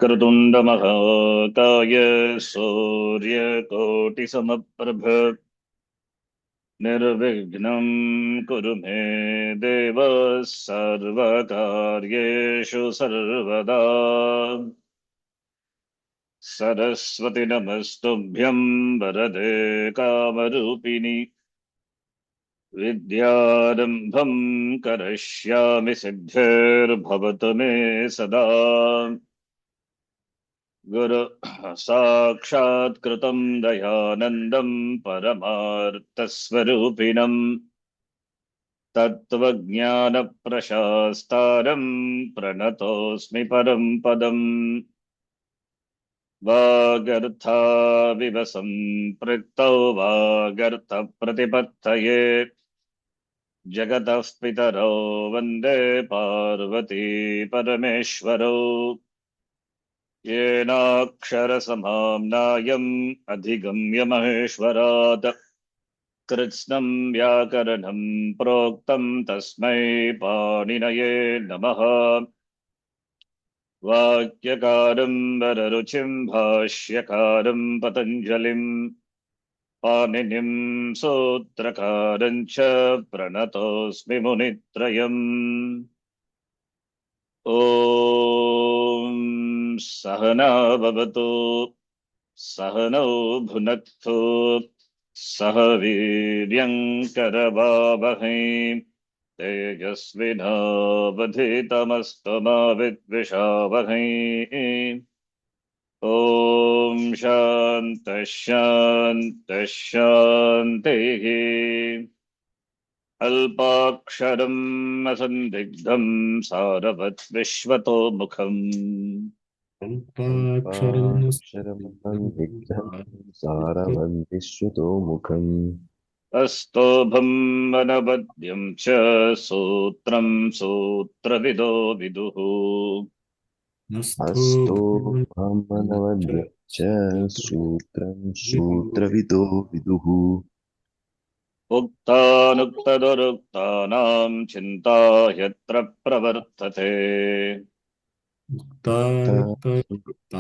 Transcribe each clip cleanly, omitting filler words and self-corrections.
वक्रतुण्डमहाकाय सूर्यकोटिसमप्रभ निर्विघ्नं कुरु मे देव सर्वकार्येषु सर्वदा। सरस्वति नमस्तुभ्यं वरदे कामरूपिणि विद्यारम्भं करिष्यामि सिद्धिर्भवतु मे सदा। गुरु साक्षात् कृतं दयानन्दं परमार्थस्वरूपिणं तत्त्वज्ञानप्रशास्तारं प्रणतोऽस्मि परं पदम्। वागर्थाविव सम्पृक्तौ वागर्थप्रतिपत्तये जगतः पितरौ वन्दे पार्वती परमेश्वरौ। येनाक्षरसमाम्नायम् अधिगम्य महेश्वरात् कृत्स्नं व्याकरणं प्रोक्तं तस्मै पाणिनये नमः। वाक्यकारं वररुचिं भाष्यकारं पतञ्जलिं पाणिनिं सूत्रकारं च प्रणतोऽस्मि मुनित्रयम्। ॐ सहना भवतु सहनौ भुनक्तु सह वीर्यं करवावहै तेजस्विनावधीतमस्तु मा विद्विषावहै। ॐ शान्तः शान्तः शान्तिः। अल्पाक्षरम् असन्दिग्धं सारवत् विश्वतोमुखम् अल्पाक्षरमसन्दिग्धं सारवन्तिश्रुतोमुखम् अस्तोभम् अनवद्यं च सूत्रं सूत्रविदो विदुः। अस्तोऽहमनवद्यं च सूत्रं सूत्रविदो विदुः। उक्तानुक्तदुरुक्तानां चिन्ता यत्र प्रवर्तते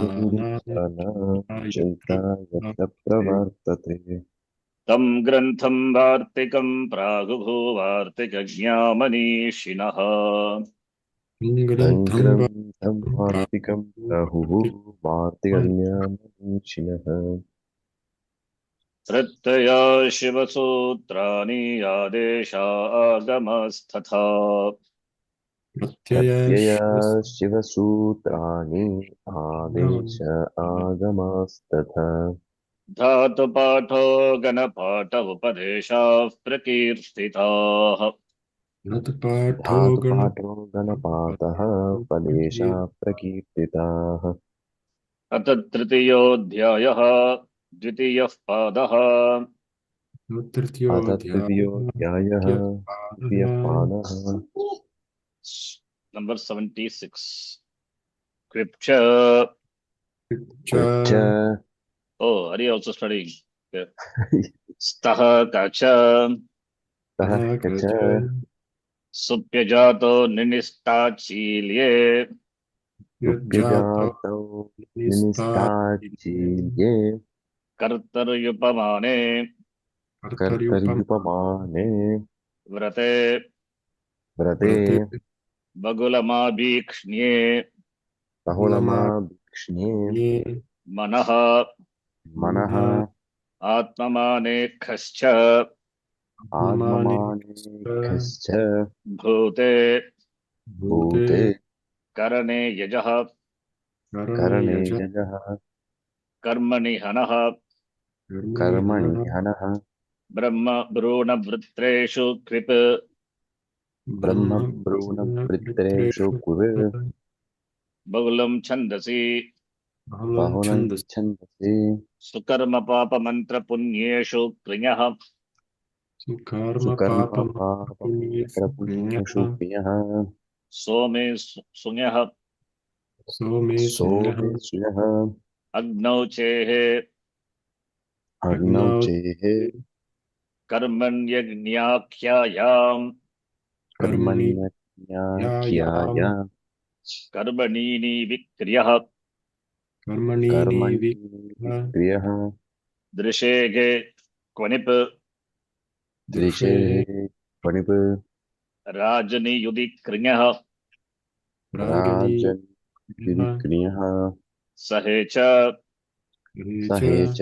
उक्तानां चिन्ता यत्र प्रवर्तते तं ग्रन्थं वार्तिकं प्रागुभूवार्तिकज्ञामनीषिणः। तं ग्रन्थं वार्तिकं प्राहुः वार्तिकज्ञानमीशिनः। श्रद्धया शिवसूत्राणि आदेशा आगमस्तथा प्रत्यया शिवसूत्राणि आदेश आगमास्तथा धातुपाठो गणपाठ उपदेशाः प्रकीर्तिताः। धातुपाठो गणपातः पदेशा प्रकीर्तिताः। अथ तृतीयोऽध्यायः द्वितीयः पादः। अथ तृतीयोऽध्यायः तृतीयः पादः। Number 76 scripture. Oh, are you also studying? Okay. स्तः कच सः कच सुप्यजातो निनिष्टाचील्ये सुप्यजातौ निनिष्टाचील्ये कर्तर्युपमाने कर्तर्युपमाने व्रते व्रते बगुलमाभीक्ष्ण्ये बहुलमाभीक्ष्णे मनः मनः आत्ममानेऽखश्च आत्ममानेऽखश्च भूते भूते करणे यजः करणे यजः कर्मणि हनः कर्मणि हनः ब्रह्म भ्रूणवृत्रेषु कृप् ब्रह्मभ्रूणवृत्रेषु कुरु बहुलं छन्दसि बहुलं छन्दसि सुकर्म पापमन्त्रपुण्येषु कृञः सुकर्म पापमन्त्रपुण्येषु प्रियः सोमे सुञः सोमे सुयः अग्नौ चेः अग्नौ चेः कर्मण्यज्ञाख्यायाम् कर्मण्यज्ञाख्याय कर्मणीनि विक्रियः कर्मणि कर्मणि निविक्तः निष्क्रियः दृशेगे क्वनिप् दृशे दृशेः क्वणिप् राजनियुधि कृञः रागिणी राजन्युदिक्रियः सहे च च सहे च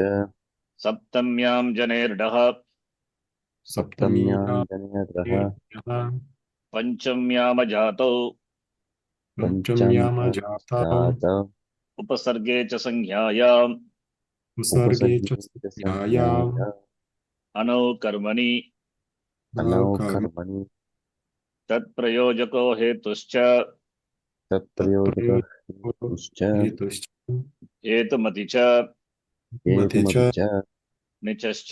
सप्तम्यां जनेर्डः सप्तम्यां सप्तम्या जनेभ्यः पञ्चम्यामजातौ पञ्चम्याम जाता पञ्चम्याजात उपसर्गे च संज्ञायाम् उपसर्गे च उपसर्गे च संज्ञायाम् संज्ञाय अनौ कर्मणि नौ अनौ कर्म कर्मणि तत्प्रयोजको हेतुश्च तत्प्रयोजकः तत्प्रयोजको हेतुश्च हेतुश्च हेतुमति च मति हेतुमपि च च निचश्च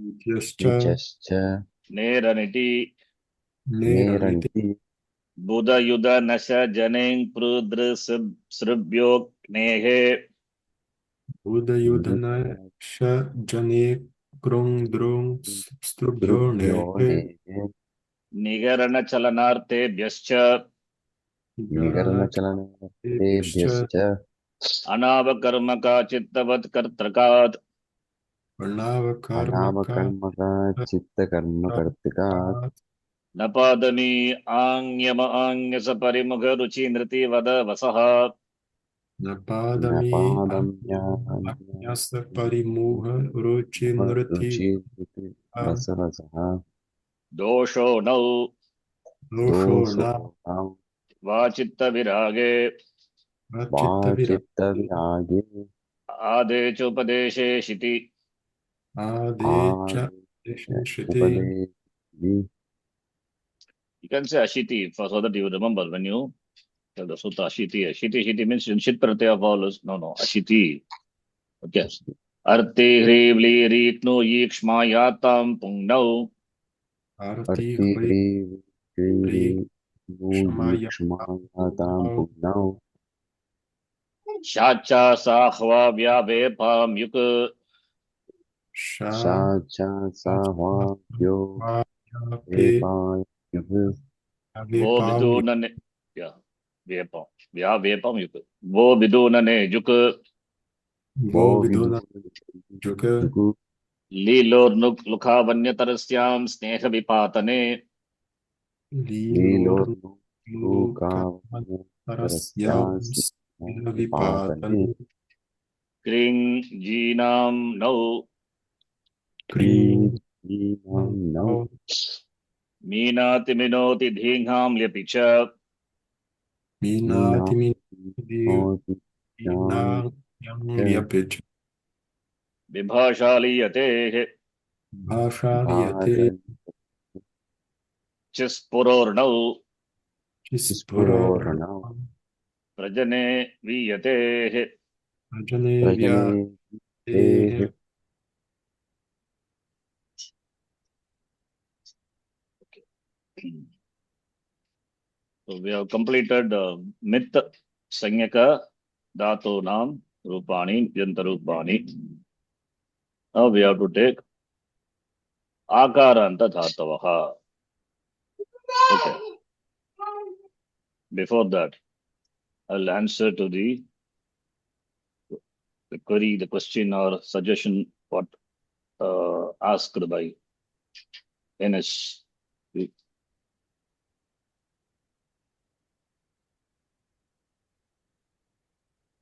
नित्यश्च निचश्च नेरनिति नेरनिति नेरन्ति बुधयुधनश जनेङ् पृदृसृभ्योऽग्नेः उदयुधनश जने कृं द्रुं स्तृभ्यो ऋभ्यो नेः नेः निगरणचलनार्थेभ्यश्च निगरणचेभ्यश्च निगरणचलनेभ्यश्च अनावकर्मकाचित्तवत्कर्तृकात् अनामकर्मका चित्तकर्मकर्तृकात् न पादमी आङ्यम आङ्यसपरिमुखरुचिनृतिवद वसः न न पादमी पादम्यान्यसपरिमुखरुचिः अन्यस्य परिमुह रुचि नृति रसरसः दोषो नौ दोषो न दोषोऽहं वाचित्तविरागे वाचित्तविरागे आदे चोपदेशे शिति आदे च आदि श्रुति उपदेशि You can say ashiti for so that you remember when you tell the sutta ashiti. Ashiti, shiti means in shit pratyaya follows. No, ashiti. Okay. Arti hrivli ritno yikshma yatam pungnau Aarti अर्ति ह्री ह्रीरि क्षमाय यूयीक्ष्मायातां पुग्नौ shacha sahva vyavepam yuk शा सा च साह्वाभ्यो पे वेपायुः wo अवेपाम vidunane yeah vepam vyavepam yuk wo vidunane juk वो वो विदुना जुग विदुर्जुगु लीलोर लुखावन्यतरस्याम स्नेह विपातने लीलोर्लोकावनतरस्यां लीलोर्लोकावनतरस्यास्मिन् विपातन क्रीं जीनाम नौ क्रीं क्रीडीनां नौ मीनाति मिनोति धीघां ल्यपि च मीनातिमीनां मीनातिशान्त्य व्यपिच विभाषालीयते भाषायते भाषन् च स्फुरोर्णौ स्फुरोर्णौ प्रजने वीयते भजने प्रजने व्याप्तेः तेः So we have completed myth sanyaka dhatunam rupani yantarupani. Now we have to take akaranta dhatavaha. Okay. Before that, I'll answer to the query, the question or suggestion what asked by NS.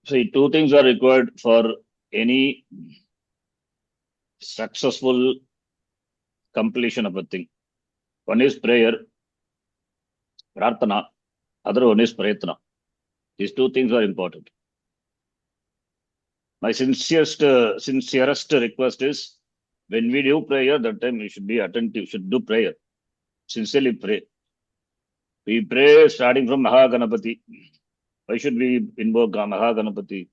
See, two things are required for any successful completion of a thing. One is prayer, prarthana. Other one is prayatna. These two things are important. My sincerest request is when we do prayer, that time we should be attentive, should do prayer. Sincerely pray. We pray starting from Mahaganapati. Why should we invoke Mahaganapati?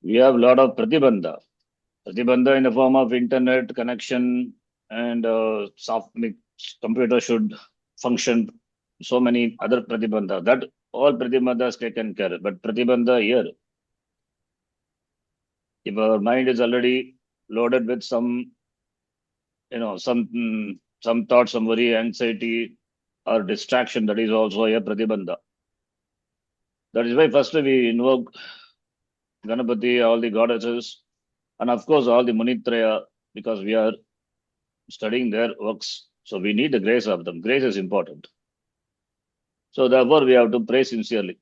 We have a lot of pratibandha. Pratibandha in the form of internet connection and computer should function. So many other pratibandha. That all pratibandhas taken care. But pratibandha here, if our mind is already loaded with some, some thoughts, some worry, anxiety, or distraction, that is also a pratibandha. That is why first we invoke Ganapati, all the goddesses, and of course all the Munitraya, because we are studying their works. So we need the grace of them. Grace is important. So therefore we have to pray sincerely.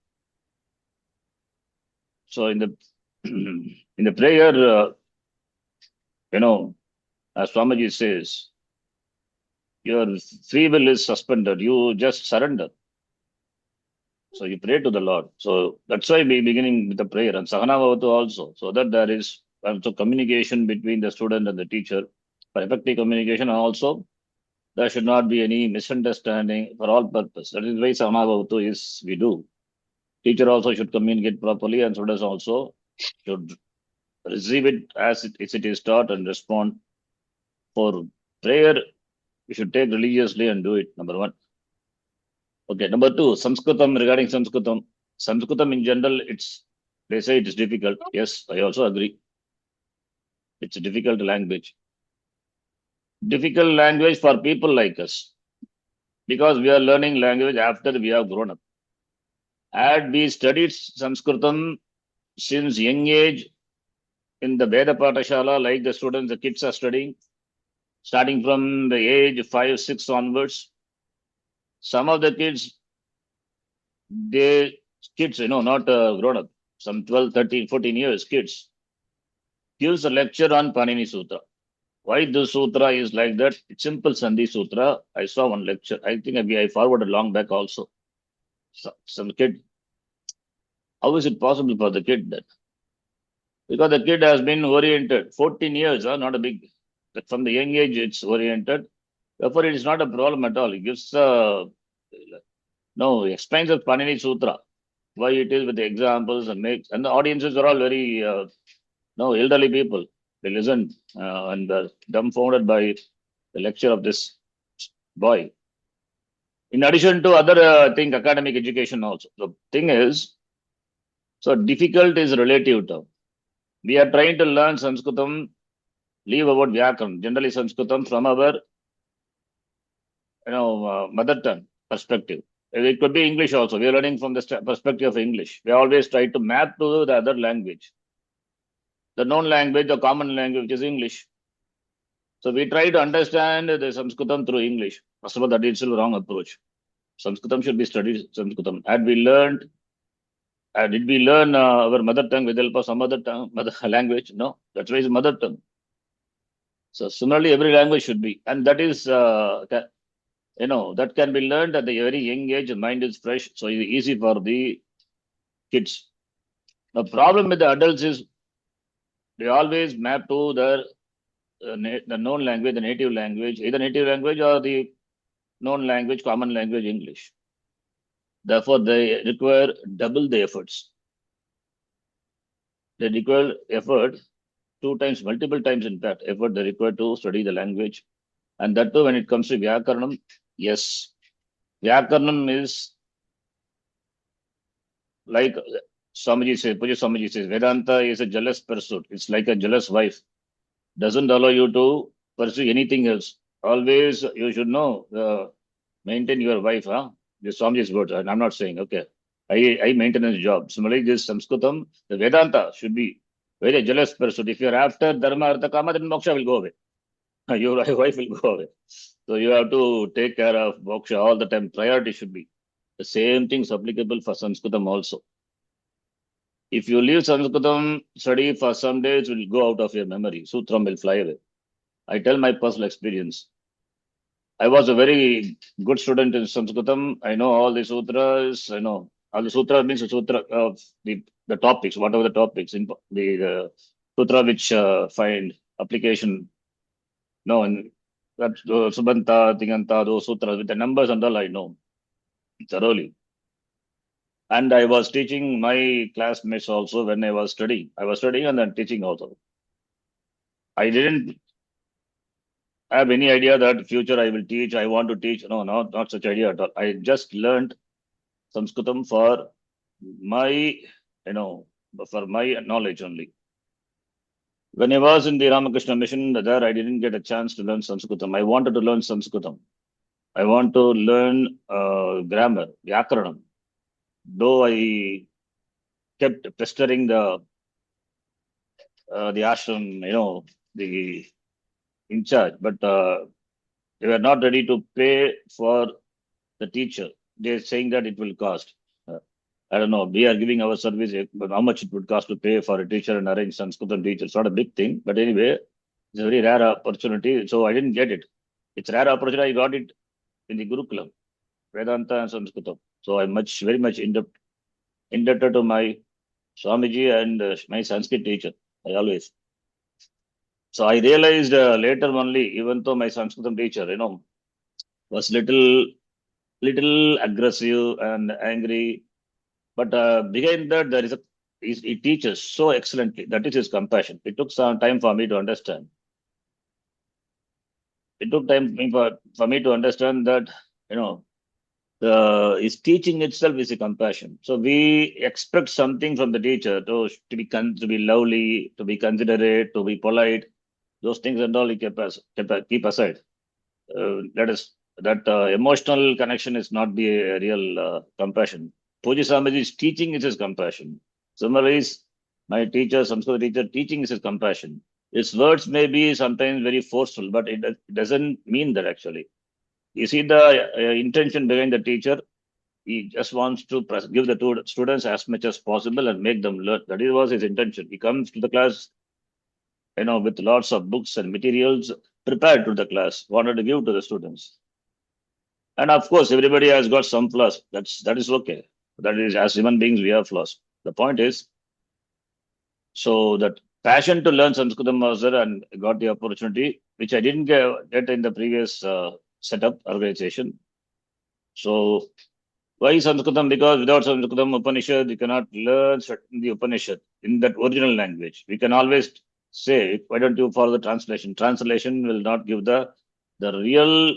So in the in the prayer, as Swamiji says, your free will is suspended. You just surrender. So you pray to the Lord. So that's why we beginning with the prayer and Sahana Bhavatu also, so that there is also communication between the student and the teacher. For effective communication also, there should not be any misunderstanding for all purpose. That is why Sahana Bhavatu is we do. Teacher also should communicate properly and students also should receive it as it is taught and respond. For prayer, we should take religiously and do it, number one. Okay, number two, Sanskritam, regarding Sanskritam. Sanskritam in general, they say it is difficult. Yes, I also agree. It's a difficult language. Difficult language for people like us. Because we are learning language after we have grown up. Had we studied Sanskritam since young age in the Veda Patashala, like the students, the kids are studying, starting from the age 5, 6 onwards, some of the kids, not grown up, some 12, 13, 14 years, kids, gives a lecture on Panini Sutra. Why this sutra is like that? It's simple Sandhi Sutra. I saw one lecture. I think I forwarded long back also. Some kid. How is it possible for the kid that? Because the kid has been oriented 14 years, not a big. From the young age, it's oriented. Therefore, it is not a problem at all. It gives explains the Panini Sutra, why it is with the examples and the audiences are all very elderly people. They listen and are dumbfounded by the lecture of this boy. In addition to other academic education also. The thing is, so difficult is relative term. We are trying to learn Sanskritam, leave about Vyakaran, generally Sanskritam from our mother tongue perspective. It could be English also. We are learning from the perspective of English. We always try to map to the other language. The known language, the common language is English. So we try to understand the Sanskritam through English. First of all, that is still a wrong approach. Sanskritam should be studied Sanskritam. Did we learn our mother tongue with help of some other tongue, mother language? No, that's why it's mother tongue. So similarly, every language should be, and that is, that can be learned at a very young age. The mind is fresh, so it's easy for the kids. The problem with the adults is they always map to the known language, the native language, either native language or the known language, common language, English. Therefore, they require double the efforts. They require effort 2 times, multiple times, in fact, effort they require to study the language. And that too, when it comes to Vyakaranam, yes, Vyakaranam is like Swamiji says, Vedanta is a jealous pursuit. It's like a jealous wife. Doesn't allow you to pursue anything else. Always, you should know, maintain your wife, huh? This Swamiji's words, and I'm not saying, okay, I maintain a job. Similarly, this Sanskritam, the Vedanta should be very jealous pursuit. If you're after Dharma, Artha, Kama, then moksha will go away. Your wife will go away. So you have to take care of moksha all the time. Priority should be. The same thing is applicable for Sanskritam also. If you leave Sanskritam study for some days, it will go out of your memory. Sutram will fly away. I tell my personal experience. I was a very good student in Sanskritam. I know all the sutras. I know all the sutra means the sutra of the topics, whatever the topics in the sutra which find application. No, and that Subanta, Tinganta, those sutras with the numbers and all I know thoroughly. And I was teaching my classmates also when I was studying. I was studying and then teaching also. I didn't have any idea that future I will teach. I want to teach. No, not such idea at all. I just learned Sanskritam for my, for my knowledge only. When I was in the Ramakrishna mission, there I didn't get a chance to learn Sanskritam. I wanted to learn Sanskritam. I want to learn grammar, Vyakaranam. Though I kept pestering the the ashram, the in charge, but they were not ready to pay for the teacher. They're saying that it will cost. I don't know. We are giving our service, but how much it would cost to pay for a teacher and arrange Sanskritam teacher? It's not a big thing, but anyway, it's a very rare opportunity. So I didn't get it. It's a rare opportunity. I got it in the Gurukulam, Vedanta and Sanskritam. So I'm very much indebted to my Swamiji and my Sanskrit teacher. I always. So I realized later only, even though my Sanskritam teacher, was little aggressive and angry, but behind that there is he teaches so excellently. That is his compassion. It took some time for me to understand. It took time for me to understand that you know his teaching itself is a compassion. So we expect something from the teacher to be lovely, to be considerate, to be polite. Those things and all he keep aside. That emotional connection is not the real compassion. Puji Swamiji's teaching is his compassion. Similarly, my teacher, Sanskrit teacher, teaching is his compassion. His words may be sometimes very forceful, but it doesn't mean that actually. You see the intention behind the teacher. He just wants to give the students as much as possible and make them learn. That was his intention. He comes to the class, with lots of books and materials prepared to the class, wanted to give to the students. And of course, everybody has got some flaws. That is okay. That is, as human beings, we have flaws. The point is, so that passion to learn Sanskritam was there, and got the opportunity, which I didn't get in the previous setup organization. So why Sanskritam? Because without Sanskritam Upanishad, you cannot learn the Upanishad in that original language. We can always say, why don't you follow the translation? Translation will not give the real,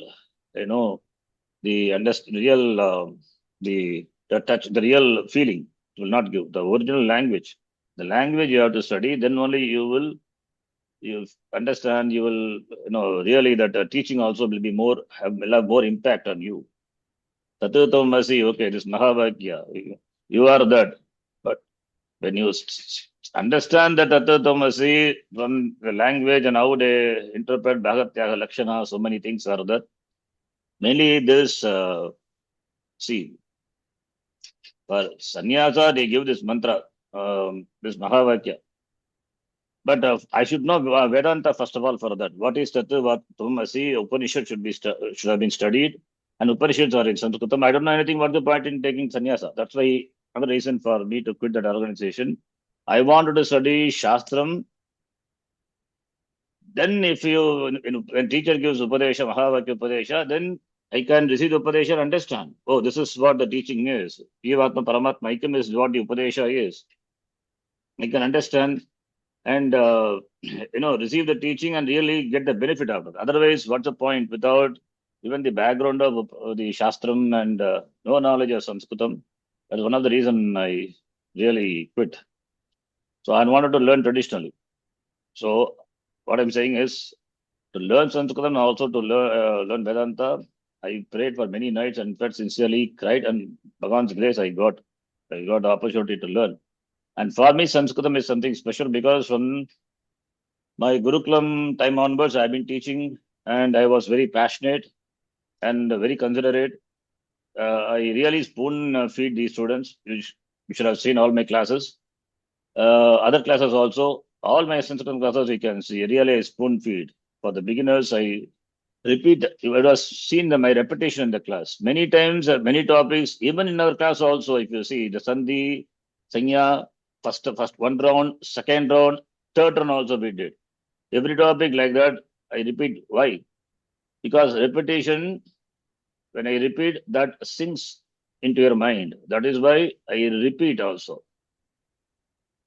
the touch, the real feeling. It will not give the original language. The language you have to study, then only you understand. You will, really that teaching also will will have more impact on you. Tatutamasi, okay, this Mahavakya, you are that. But when you understand that Tatutamasi from the language and how they interpret Bhagatyaga Lakshana, so many things are there. Mainly this, see, for sannyasa, they give this mantra, this Mahavakya. But I should know Vedanta first of all for that. What is Tatutamasi? Upanishad should have been studied. And Upanishads are in Sanskritam. I don't know anything about the point in taking sannyasa. That's why another reason for me to quit that organization. I wanted to study Shastram. Then when teacher gives Upadesha, Mahavakya Upadesha, then I can receive the Upadesha and understand. Oh, this is what the teaching is. Jivatma Paramatma Aikam is what the Upadesha is. I can understand and receive the teaching and really get the benefit out of it. Otherwise, what's the point without even the background of the Shastram and no knowledge of Sanskritam? That's one of the reasons I really quit. So I wanted to learn traditionally. So what I'm saying is to learn Sanskritam and also to learn Vedanta. I prayed for many nights and felt sincerely cried, and Bhagavan's grace I got the opportunity to learn. And for me, Sanskritam is something special because from my Gurukulam time onwards, I've been teaching and I was very passionate and very considerate. I really spoon feed these students. You should have seen all my classes. Other classes also, all my Sanskrit classes, you can see really I spoon feed. For the beginners, I repeat, it was seen my repetition in the class. Many times, many topics, even in our class also, if you see the Sandhi, Sanya, first one round, second round, third round also we did. Every topic like that, I repeat. Why? Because repetition, when I repeat, that sinks into your mind. That is why I repeat also.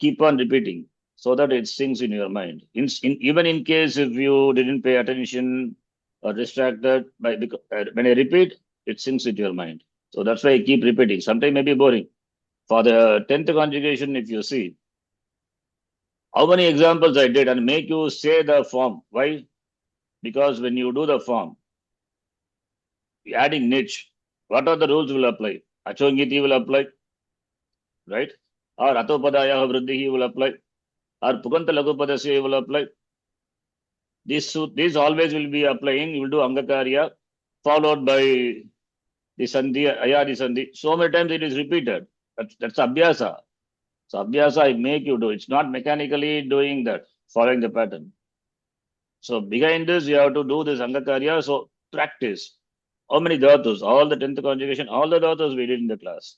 Keep on repeating so that it sinks in your mind. Even in case if you didn't pay attention or distracted, when I repeat, it sinks into your mind. So that's why I keep repeating. Sometimes may be boring. For the 10th conjugation, if you see, how many examples I did and make you say the form. Why? Because when you do the form, adding niche, what are the rules will apply? Achongiti will apply, right? Or Atopadaya Vriddhi will apply. or Puganta Lagupadasya you will apply. These always will be applying. You will do Angakarya, followed by the Sandhi, Ayadi Sandhi. So many times it is repeated. That's Abhyasa. So Abhyasa I make you do. It's not mechanically doing that, following the pattern. So behind this, you have to do this Angakarya. So practice. How many dhatus? All the 10th conjugation, all the dhatus we did in the class.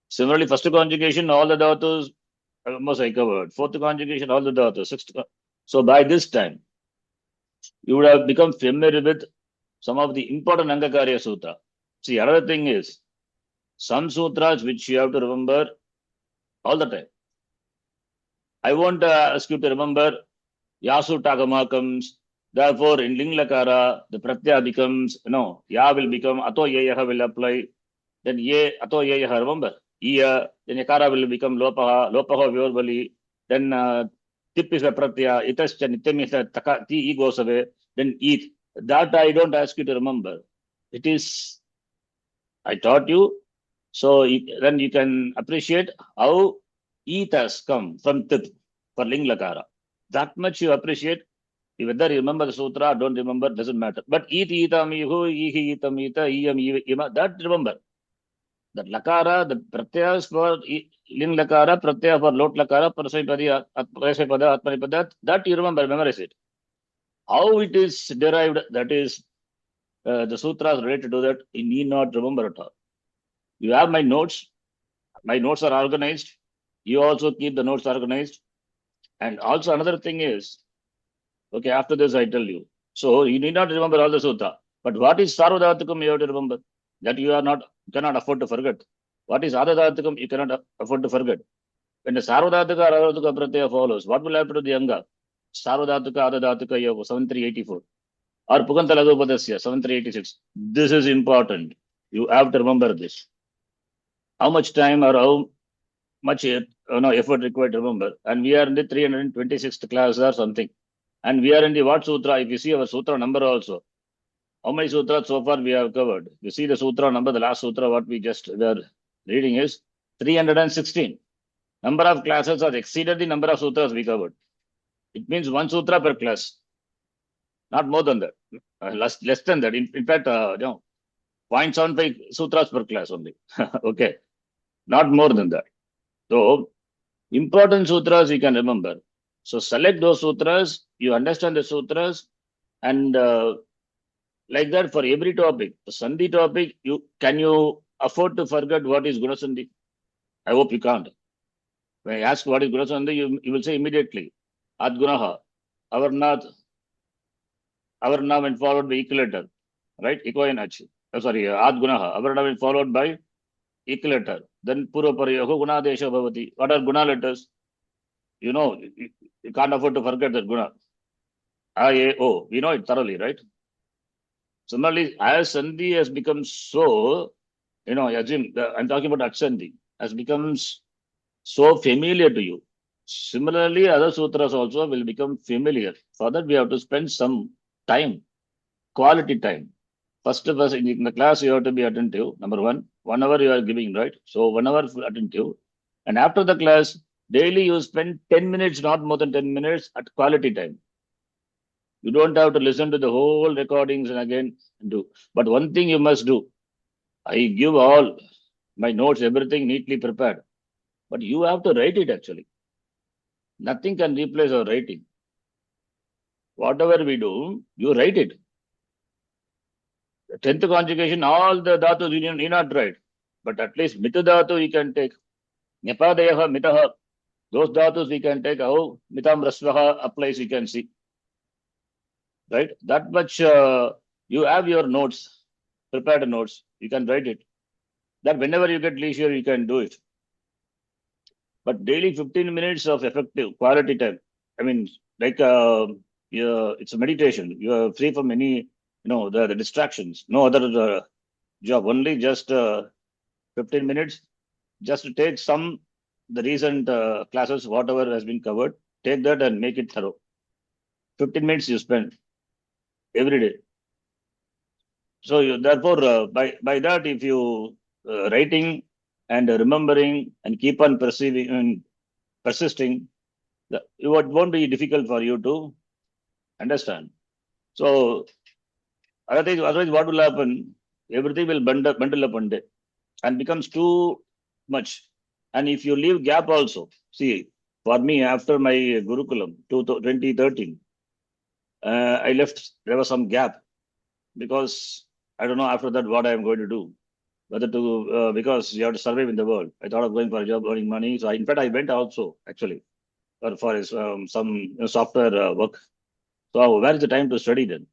Similarly, first conjugation, all the dhatus, almost I covered. Fourth conjugation, all the dhatus. Sixth. So by this time, you would have become familiar with some of the important Angakarya Sutra. See, another thing is, some sutras which you have to remember all the time. I won't ask you to remember Yasu Tagama comes. Therefore, in Ling Lakara, the Pratyaya becomes, Ya will become, Ato Yeyaha will apply. Then Ye, Ato Yeyaha, remember? Iya, then Yakara will become Lopaha, Lopaha Vyorbali. Then Tip is a Pratyaya, Itas Nityam is a Taka, Ti goes away. Then Eat. That I don't ask you to remember. It is, I taught you. So then you can appreciate how Eat has come from Tip for Ling Lakara. That much you appreciate. Whether you remember the sutra, don't remember, doesn't matter. But eat eatam ihu, ihi eatam eata, iyam ima, that remember. That lakara, the pratyas for ling lakara, pratyaya for lot lakara, parasaipada, atmanipada, that you remember, memorize it. How it is derived, that is the sutras related to that, you need not remember at all. You have my notes are organized. You also keep the notes organized. And also another thing is, okay, after this I tell you. So you need not remember all the sutra. But what is Sarvadhatukam you have to remember. That you cannot afford to forget. What is Adadhatukam you cannot afford to forget. When the Sarvadhatuka Adadhatuka Pratyaya follows, what will happen to the Anga? Sarvadhatuka Adadhatuka Yoga 7384. Or Puganta Lagopadasya 7386. This is important. You have to remember this. How much time or how much effort required to remember. And we are in the 326th class or something. And we are in the what sutra? If you see our sutra number also, how many sutras so far we have covered? You see the sutra number, the last sutra what we were reading is 316. Number of classes has exceeded the number of sutras we covered. It means one sutra per class, not more than that. Less than that. In fact, 0.75 sutras per class only. Okay, not more than that. So important sutras you can remember. So select those sutras, you understand the sutras, and like that for every topic. The Sandhi topic, can you afford to forget what is Guna Sandhi? I hope you can't. When I ask what is Guna Sandhi, you will say immediately, Ad Gunaha, Avarnath, when followed by equilater, right? Ikoyanach. Sorry, Ad Gunaha, Avarna when followed by equilater. Then Pura Parayaho, Guna Desha Bhavati. What are Guna letters? You can't afford to forget that Guna. I-A-O. We know it thoroughly, right? Similarly, as Sandhi has become so, I'm talking about Aksandhi, has become so familiar to you. Similarly, other sutras also will become familiar. For that, we have to spend some time, quality time. First of all, in the class, you have to be attentive. Number one, 1 hour you are giving, right? So 1 hour attentive. And after the class, daily you spend 10 minutes, not more than 10 minutes at quality time. You don't have to listen to the whole recordings and again do. But one thing you must do, I give all my notes, everything neatly prepared. But you have to write it actually. Nothing can replace our writing. Whatever we do, you write it. The 10th conjugation, all the dhatus you need not write. But at least mita dhatu you can take. Nyapadeyaha, mitaha. Those dhatus we can take. How mitam rasvaha applies, you can see. Right? That much you have your notes, prepared notes. You can write it. That whenever you get leisure, you can do it. But daily 15 minutes of effective quality time. I mean, like it's a meditation. You are free from any, the distractions. No other job. Only just 15 minutes. Just to take the recent classes, whatever has been covered. Take that and make it thorough. 15 minutes you spend every day. So therefore, by that, if you writing and remembering and keep on perceiving, persisting, it won't be difficult for you to understand. So otherwise what will happen? Everything will bundle up one day and becomes too much. And if you leave gap also, see, for me, after my Gurukulam, 2013, I left, there was some gap because I don't know after that what I am going to do. Whether to, because you have to survive in the world. I thought of going for a job, earning money. So in fact, I went also actually for some software work. So where is the time to study then?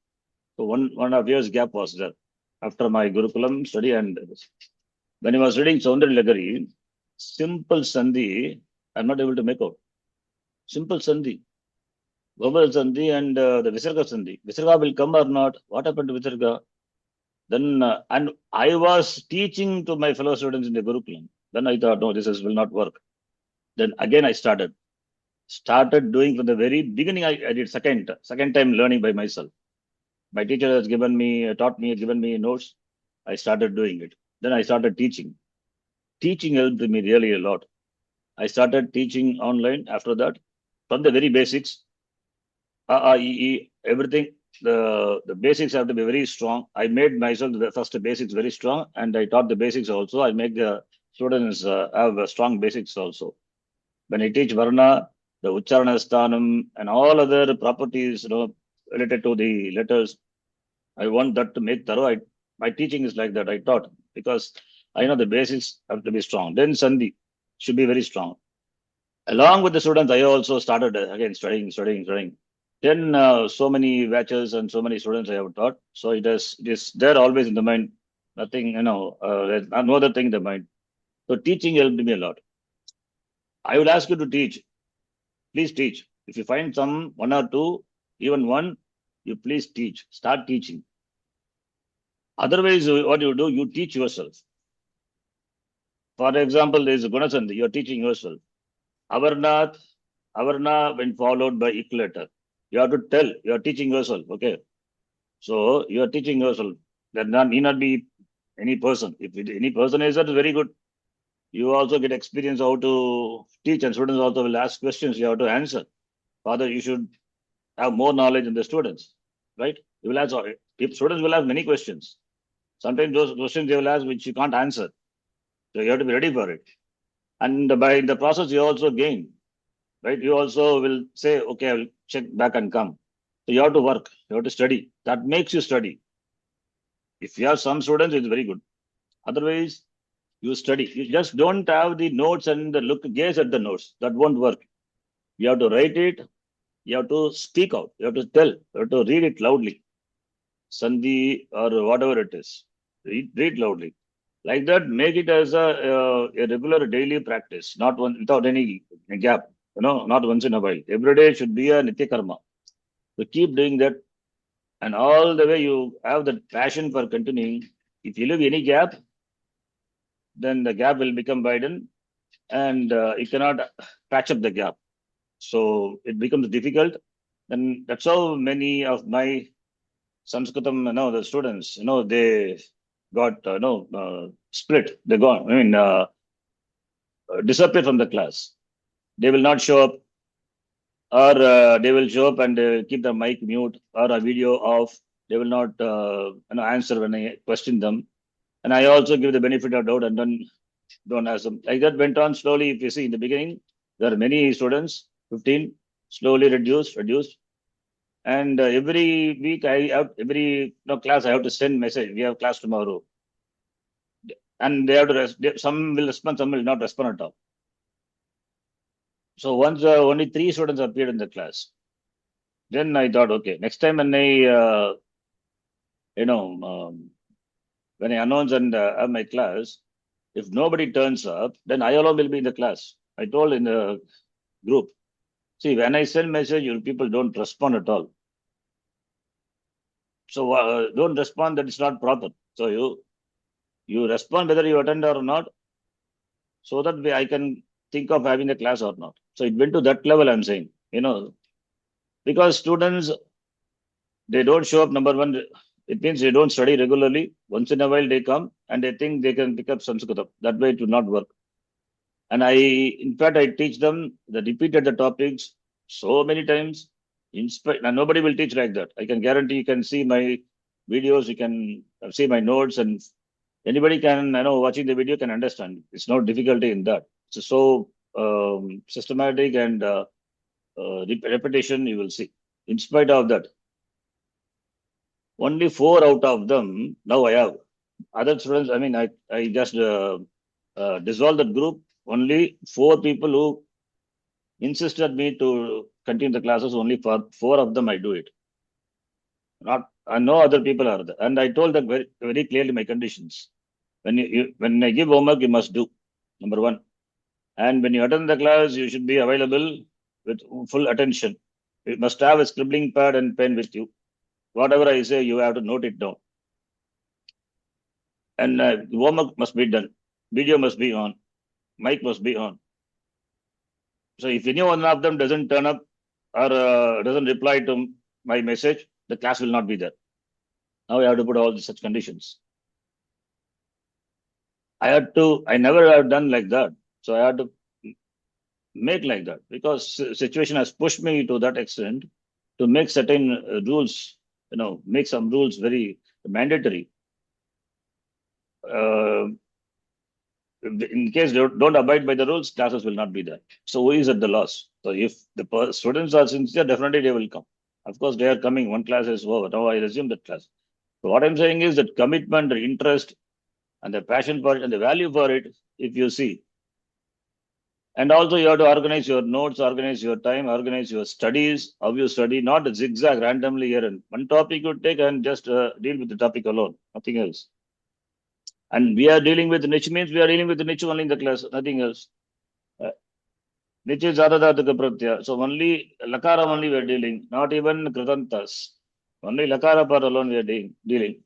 So 1.5 years gap was there after my Gurukulam study. And when I was reading Soundari Lagari, simple Sandhi, I'm not able to make out. Simple Sandhi, verbal Sandhi and the Visarga Sandhi. Visarga will come or not? What happened to Visarga? Then, and I was teaching to my fellow students in the Gurukulam. Then I thought, no, will not work. Then again I started doing from the very beginning. I did second time learning by myself. My teacher has given me, given me notes. I started doing it. Then I started teaching. Teaching helped me really a lot. I started teaching online after that, from the very basics, everything. The basics have to be very strong. I made myself the first basics very strong, and I taught the basics also. I make the students have strong basics also. When I teach Varna, the Ucharana Sthanam, and all other properties, related to the letters, I want that to make thorough. My teaching is like that. I taught because I know the basics have to be strong. Then Sandhi should be very strong. Along with the students, I also started again studying. Then so many batches and so many students I have taught. So it is there always in the mind. Nothing, there's no other thing in the mind. So teaching helped me a lot. I will ask you to teach. Please teach. If you find one or two, even one, you please teach. Start teaching. Otherwise, what you do, you teach yourself. For example, there is a Gunasandhi, you are teaching yourself. Avarna, when followed by equilater. You have to tell, you are teaching yourself, okay? So you are teaching yourself. That need not be any person. If any person is that, very good. You also get experience how to teach, and students also will ask questions, you have to answer. Father, you should have more knowledge than the students, right? You will ask, if students will have many questions. Sometimes those questions they will ask which you can't answer. So you have to be ready for it. And by the process, you also gain, right? You also will say, okay, I will check back and come. So you have to work, you have to study. That makes you study. If you have some students, it's very good. Otherwise, you study. You just don't have the notes and gaze at the notes. That won't work. You have to write it. You have to speak out. You have to tell. You have to read it loudly. Sandhi or whatever it is. Read loudly. Like that, make it as a regular daily practice, not one without any gap. Not once in a while. Every day should be a nitya karma. So keep doing that, and all the way you have that passion for continuing. If you leave any gap, then the gap will become widened, and you cannot patch up the gap. So it becomes difficult. And that's how many of my Sanskritam, the students, they got, split. They gone. Disappear from the class. They will not show up, or they will show up and keep the mic mute or a video off. They will not, answer when I question them. And I also give the benefit of doubt and then don't ask them. Like that went on slowly. If you see in the beginning, there are many students, 15, slowly reduced. And every week, every class, I have to send message. We have class tomorrow. And they have to, some will respond, some will not respond at all. So once only 3 students appeared in the class. Then I thought, okay, next time when I, when I announce and have my class, if nobody turns up, then I alone will be in the class. I told in the group, see, when I send message, people don't respond at all. So don't respond, that is not proper. So you respond whether you attend or not, so that way I can think of having a class or not. So it went to that level, I'm saying, because students, they don't show up, number one, it means they don't study regularly. Once in a while they come and they think they can pick up Sanskrit. That way it will not work. And in fact, I teach them repeated the topics so many times. And nobody will teach like that. I can guarantee you can see my videos, you can see my notes, and anybody can, watching the video can understand. It's no difficulty in that. It's so systematic and repetition, you will see. In spite of that, only 4 out of them now I have. Other students, I mean, I just dissolved that group. Only 4 people who insisted me to continue the classes. Only for 4 of them I do it. Not and no other people are there. And I told them very, very clearly my conditions. When I give homework, you must do. Number one. And when you attend the class, you should be available with full attention. You must have a scribbling pad and pen with you. Whatever I say, you have to note it down. And homework must be done. Video must be on. Mic must be on. So if any one of them doesn't turn up or doesn't reply to my message, the class will not be there. Now I have to put all such conditions. I never have done like that. So I had to make like that because situation has pushed me to that extent to make certain rules, make some rules very mandatory. In case they don't abide by the rules, classes will not be there. So who is at the loss? So if the students are sincere, definitely they will come. Of course, they are coming. One class is over. Now I resume that class. So what I'm saying is that commitment, the interest, and the passion for it, and the value for it, if you see. And also you have to organize your notes, organize your time, organize your studies, how you study, not zigzag randomly here. And one topic you take and just deal with the topic alone, nothing else. And we are dealing with niche means we are dealing with the niche only in the class, nothing else. Niche is adadadaka pratyaya. So only lakara only we are dealing, not even kritantas. Only lakara part alone we are dealing.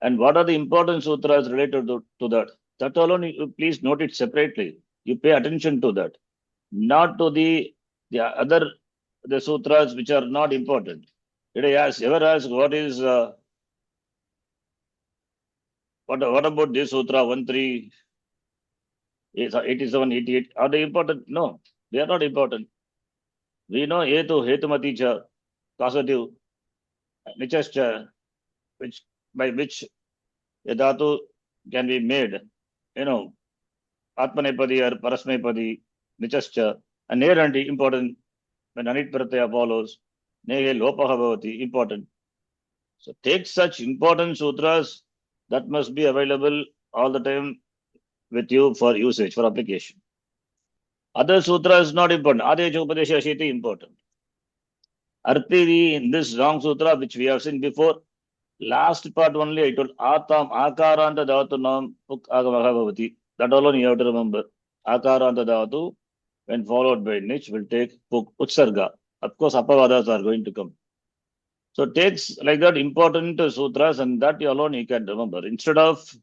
And what are the important sutras related to that? That alone, you please note it separately. You pay attention to that, not to the sutras which are not important. Did I ever ask what is what about this sutra 1387, 88? Are they important? No, they are not important. We know hetumati cha, causative, nichascha, which by which a dhatu can be made, Atmanepadi or Parasmepadi, Nichascha, and Neranti, important. When Anit Pratyaya follows, Nehe Lopaha Bhavati, important. So take such important sutras that must be available all the time with you for usage, for application. Other sutras not important. Adeja Upadesha Shiti important. Artiri in this wrong sutra, which we have seen before, last part only I told Atam Akaranta Dhatunam Puk Agamaha Bhavati. That alone you have to remember. Akaranta Dhatu, when followed by niche, will take Puk Utsarga. Of course, Apavadas are going to come. So it takes like that important sutras, and that alone you can remember. Instead of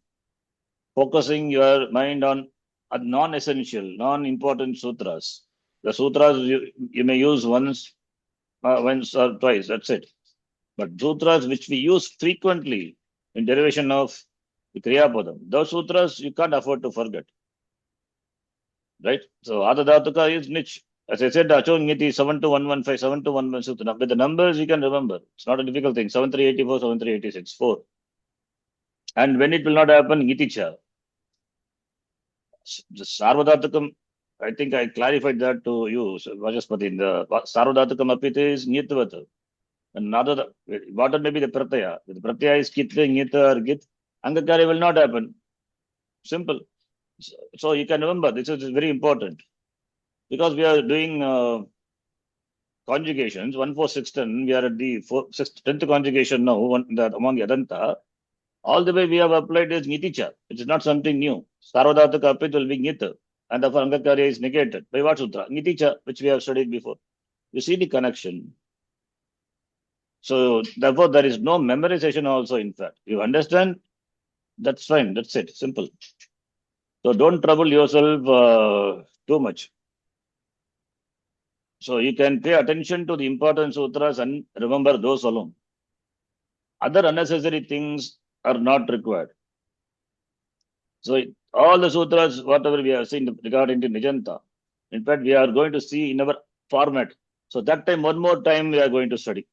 focusing your mind on non-essential, non-important sutras, the sutras you may use once or twice, that's it. But sutras which we use frequently in derivation of the Kriya Padam, those sutras you can't afford to forget. Right? So Adadatuka is niche. As I said, Achon Ngiti 72115, 72116. With the numbers you can remember. It's not a difficult thing. 7384, 7386, 4. And when it will not happen, Ngiticha. The Sarvadatukam, I think I clarified that to you, Vajaspati. The Sarvadatukam Apita is Nyitvata. Another, what may be the Pratyaya? The Pratyaya is Kitve, Nyita or Git. Angakari will not happen. Simple. So you can remember, this is very important. Because we are doing conjugations, 1, 4, 6, 10, we are at the 10th conjugation now, among Yadanta. All the way we have applied is Niticha, which is not something new. Sarvadhataka Apit will be Nita, and therefore Angakarya is negated. By what sutra? Niticha, which we have studied before. You see the connection. So therefore there is no memorization also, in fact. You understand? That's fine, that's it, simple. So don't trouble yourself too much. So you can pay attention to the important sutras and remember those alone. Other unnecessary things are not required. So all the sutras, whatever we have seen regarding to Nijanta, in fact, we are going to see in our format. So that time, one more time, we are going to study.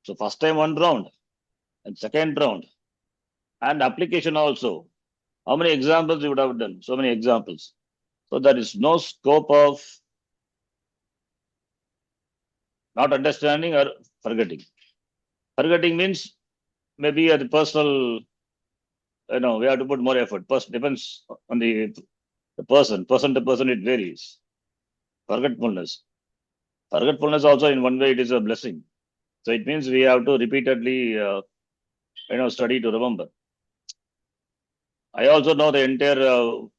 So first time one round, and second round, and application also. How many examples you would have done? So many examples. So there is no scope of not understanding or forgetting. Forgetting means maybe at the personal, we have to put more effort. First depends on the person. Person to person, it varies. Forgetfulness. Forgetfulness also in one way it is a blessing. So it means we have to repeatedly, study to remember. I also know the entire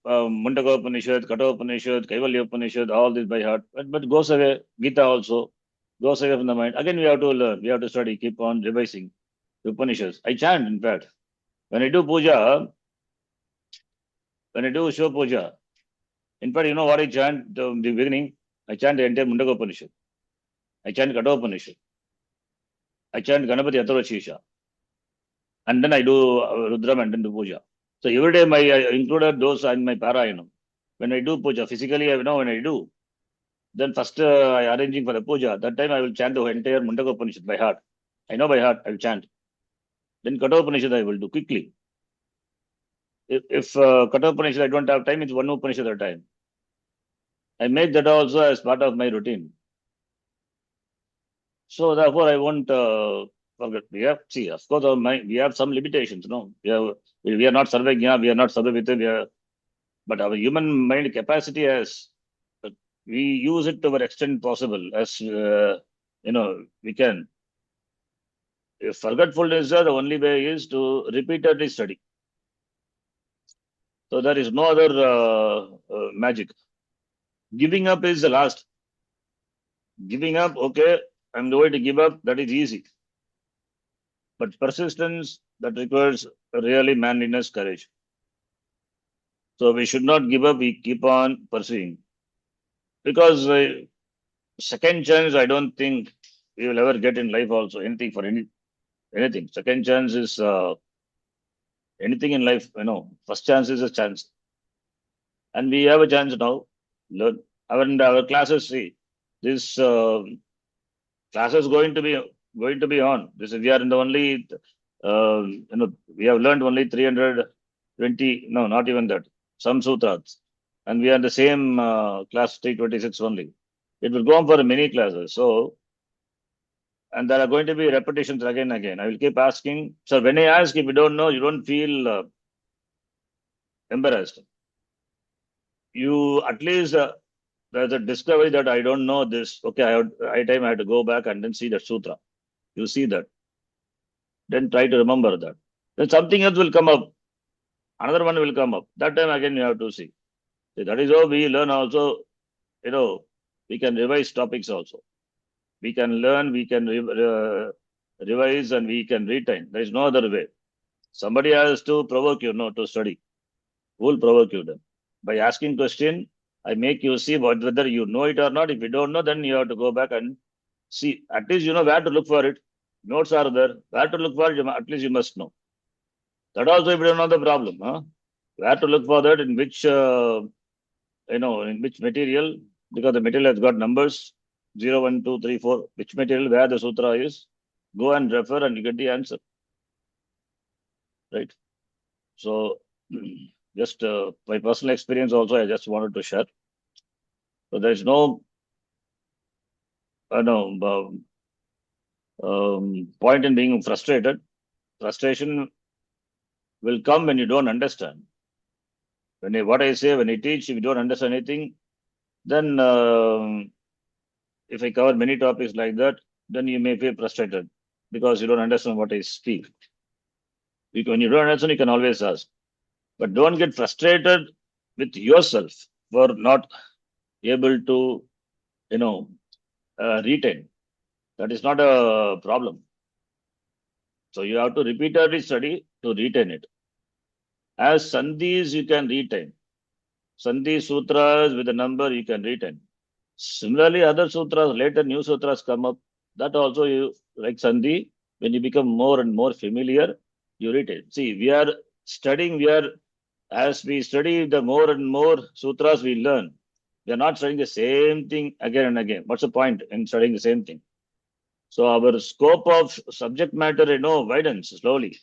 Mundaka Upanishad, Katha Upanishad, Kaivalya Upanishad, all this by heart. But goes away. Gita also goes away from the mind. Again, we have to learn. We have to study. Keep on revising the Upanishads. I chant, in fact. When I do puja, when I do Shiva puja, in fact, you know what I chant the beginning? I chant the entire Mundaka Upanishad. I chant Katha Upanishad. I chant Ganapati Atharva Shisha. And then I do Rudram and then do puja. So every day I included those in my Parayanam. When I do puja, physically, I know when I do. Then first I arranging for the puja. That time I will chant the entire Mundaka Upanishad by heart. I know by heart, I will chant. Then Katha Upanishad I will do quickly. If Katha Upanishad I don't have time, it's one Upanishad at a time. I make that also as part of my routine. So therefore I won't forget. We have, see, of course, we have some limitations. No, we are not Sarvagya, we are not Sarvavita, but our human mind capacity has, we use it to our extent possible as we can. If forgetfulness, the only way is to repeatedly study. So there is no other magic. Giving up is the last. Giving up, okay, I'm going to give up, that is easy. But persistence, that requires really manliness, courage. So we should not give up, we keep on pursuing. Because second chance, I don't think we will ever get in life also, anything for anything. Second chance is anything in life, first chance is a chance. And we have a chance now. Learn. Our classes, see, this class is going to be on. This we are in the only, we have learned only 320, no, not even that, some sutras. And we are in the same class 326 only. It will go on for many classes. So, and there are going to be repetitions again and again. I will keep asking. So when I ask, if you don't know, you don't feel embarrassed. You at least there's a discovery that I don't know this. Okay, I have to go back and then see the sutra. You see that. Then try to remember that. Then something else will come up. Another one will come up. That time again you have to see. So that is how we learn also. We can revise topics also. We can learn, we can revise, and we can retain. There is no other way. Somebody has to provoke you, to study. Who will provoke you then? By asking question, I make you see whether you know it or not. If you don't know, then you have to go back and see. At least you know where to look for it. Notes are there. Where to look for it, at least you must know. That also if you don't know the problem. Where to look for that, in which, in which material, because the material has got numbers, 0, 1, 2, 3, 4, which material, where the sutra is, go and refer and you get the answer. Right? So, just my personal experience also, I just wanted to share. So there is no, point in being frustrated. Frustration will come when you don't understand. What I say, when I teach, if you don't understand anything, then if I cover many topics like that, then you may feel frustrated because you don't understand what I speak. When you don't understand, you can always ask. But don't get frustrated with yourself for not able to, retain. That is not a problem. So you have to repeatedly study to retain it. As sandhis, you can retain. Sandhi sutras with a number you can retain. Similarly, other sutras, later new sutras come up. That also you, like sandhi, when you become more and more familiar, you retain. See, we are studying, as we study the more and more sutras we learn, we are not studying the same thing again and again. What's the point in studying the same thing? So our scope of subject matter, widens slowly.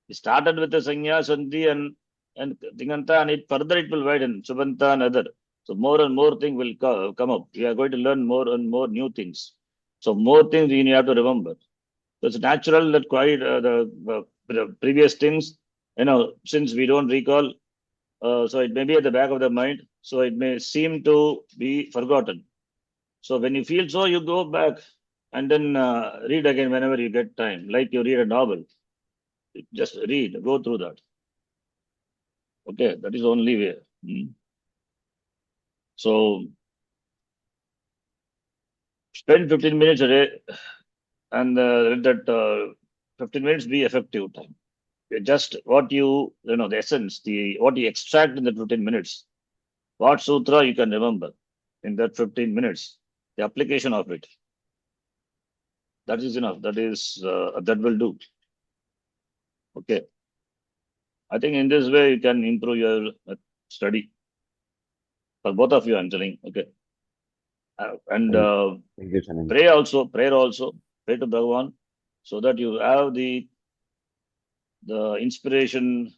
We started with the Sanya, Sandhi and Tinganta, and further it will widen, Subanta and other. So more and more things will come up. We are going to learn more and more new things. So more things we have to remember. So it's natural that quite the previous things, since we don't recall, so it may be at the back of the mind. So it may seem to be forgotten. So when you feel so, you go back and then read again whenever you get time. Like you read a novel, just read, go through that. Okay, that is the only way. So spend 15 minutes a day and let that 15 minutes be effective time. Just what the essence, what you extract in the 15 minutes. What sutra you can remember in that 15 minutes, the application of it. That is enough. That will do. Okay. I think in this way you can improve your study. For both of you, I'm telling. Okay. And Thank you, Chanan. prayer also, pray to Bhagavan, so that you have the inspiration,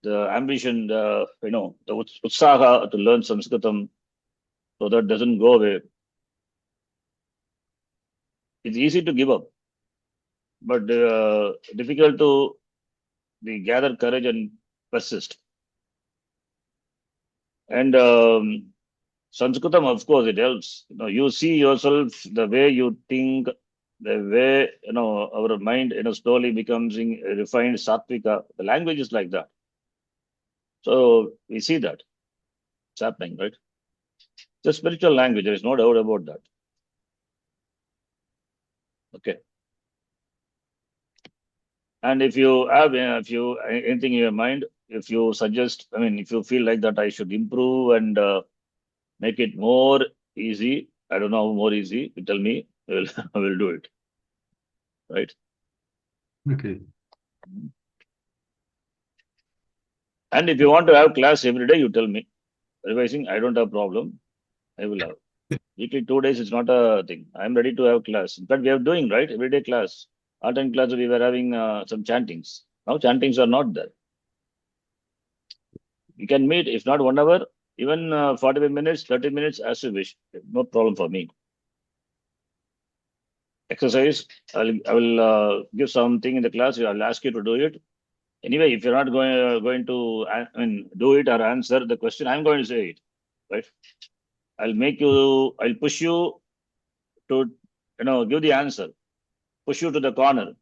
the ambition, the utsaha to learn Sanskritam, so that doesn't go away. It's easy to give up, but difficult to gather courage and persist. And Sanskritam, of course, it helps. You see yourself, the way you think, the way our mind slowly becomes refined, sattvika. The language is like that. So we see that it's happening, right? It's a spiritual language. There is no doubt about that. Okay. And if you have anything in your mind, if you suggest, if you feel like that I should improve and make it more easy, I don't know how more easy, you tell me, I will do it. Right? Okay. And if you want to have class every day, you tell me. Revising, I don't have problem. I will have. Weekly 2 days is not a thing. I'm ready to have class. In fact, we are doing, right? Everyday class. Art class, we were having some chantings. Now chantings are not there. We can meet, if not 1 hour, even 45 minutes, 30 minutes, as you wish. No problem for me. Exercise, I will give something in the class. I'll ask you to do it. Anyway, if you're not going to do it or answer the question, I'm going to say it, right? I'll push you to, give the answer, push you to the corner.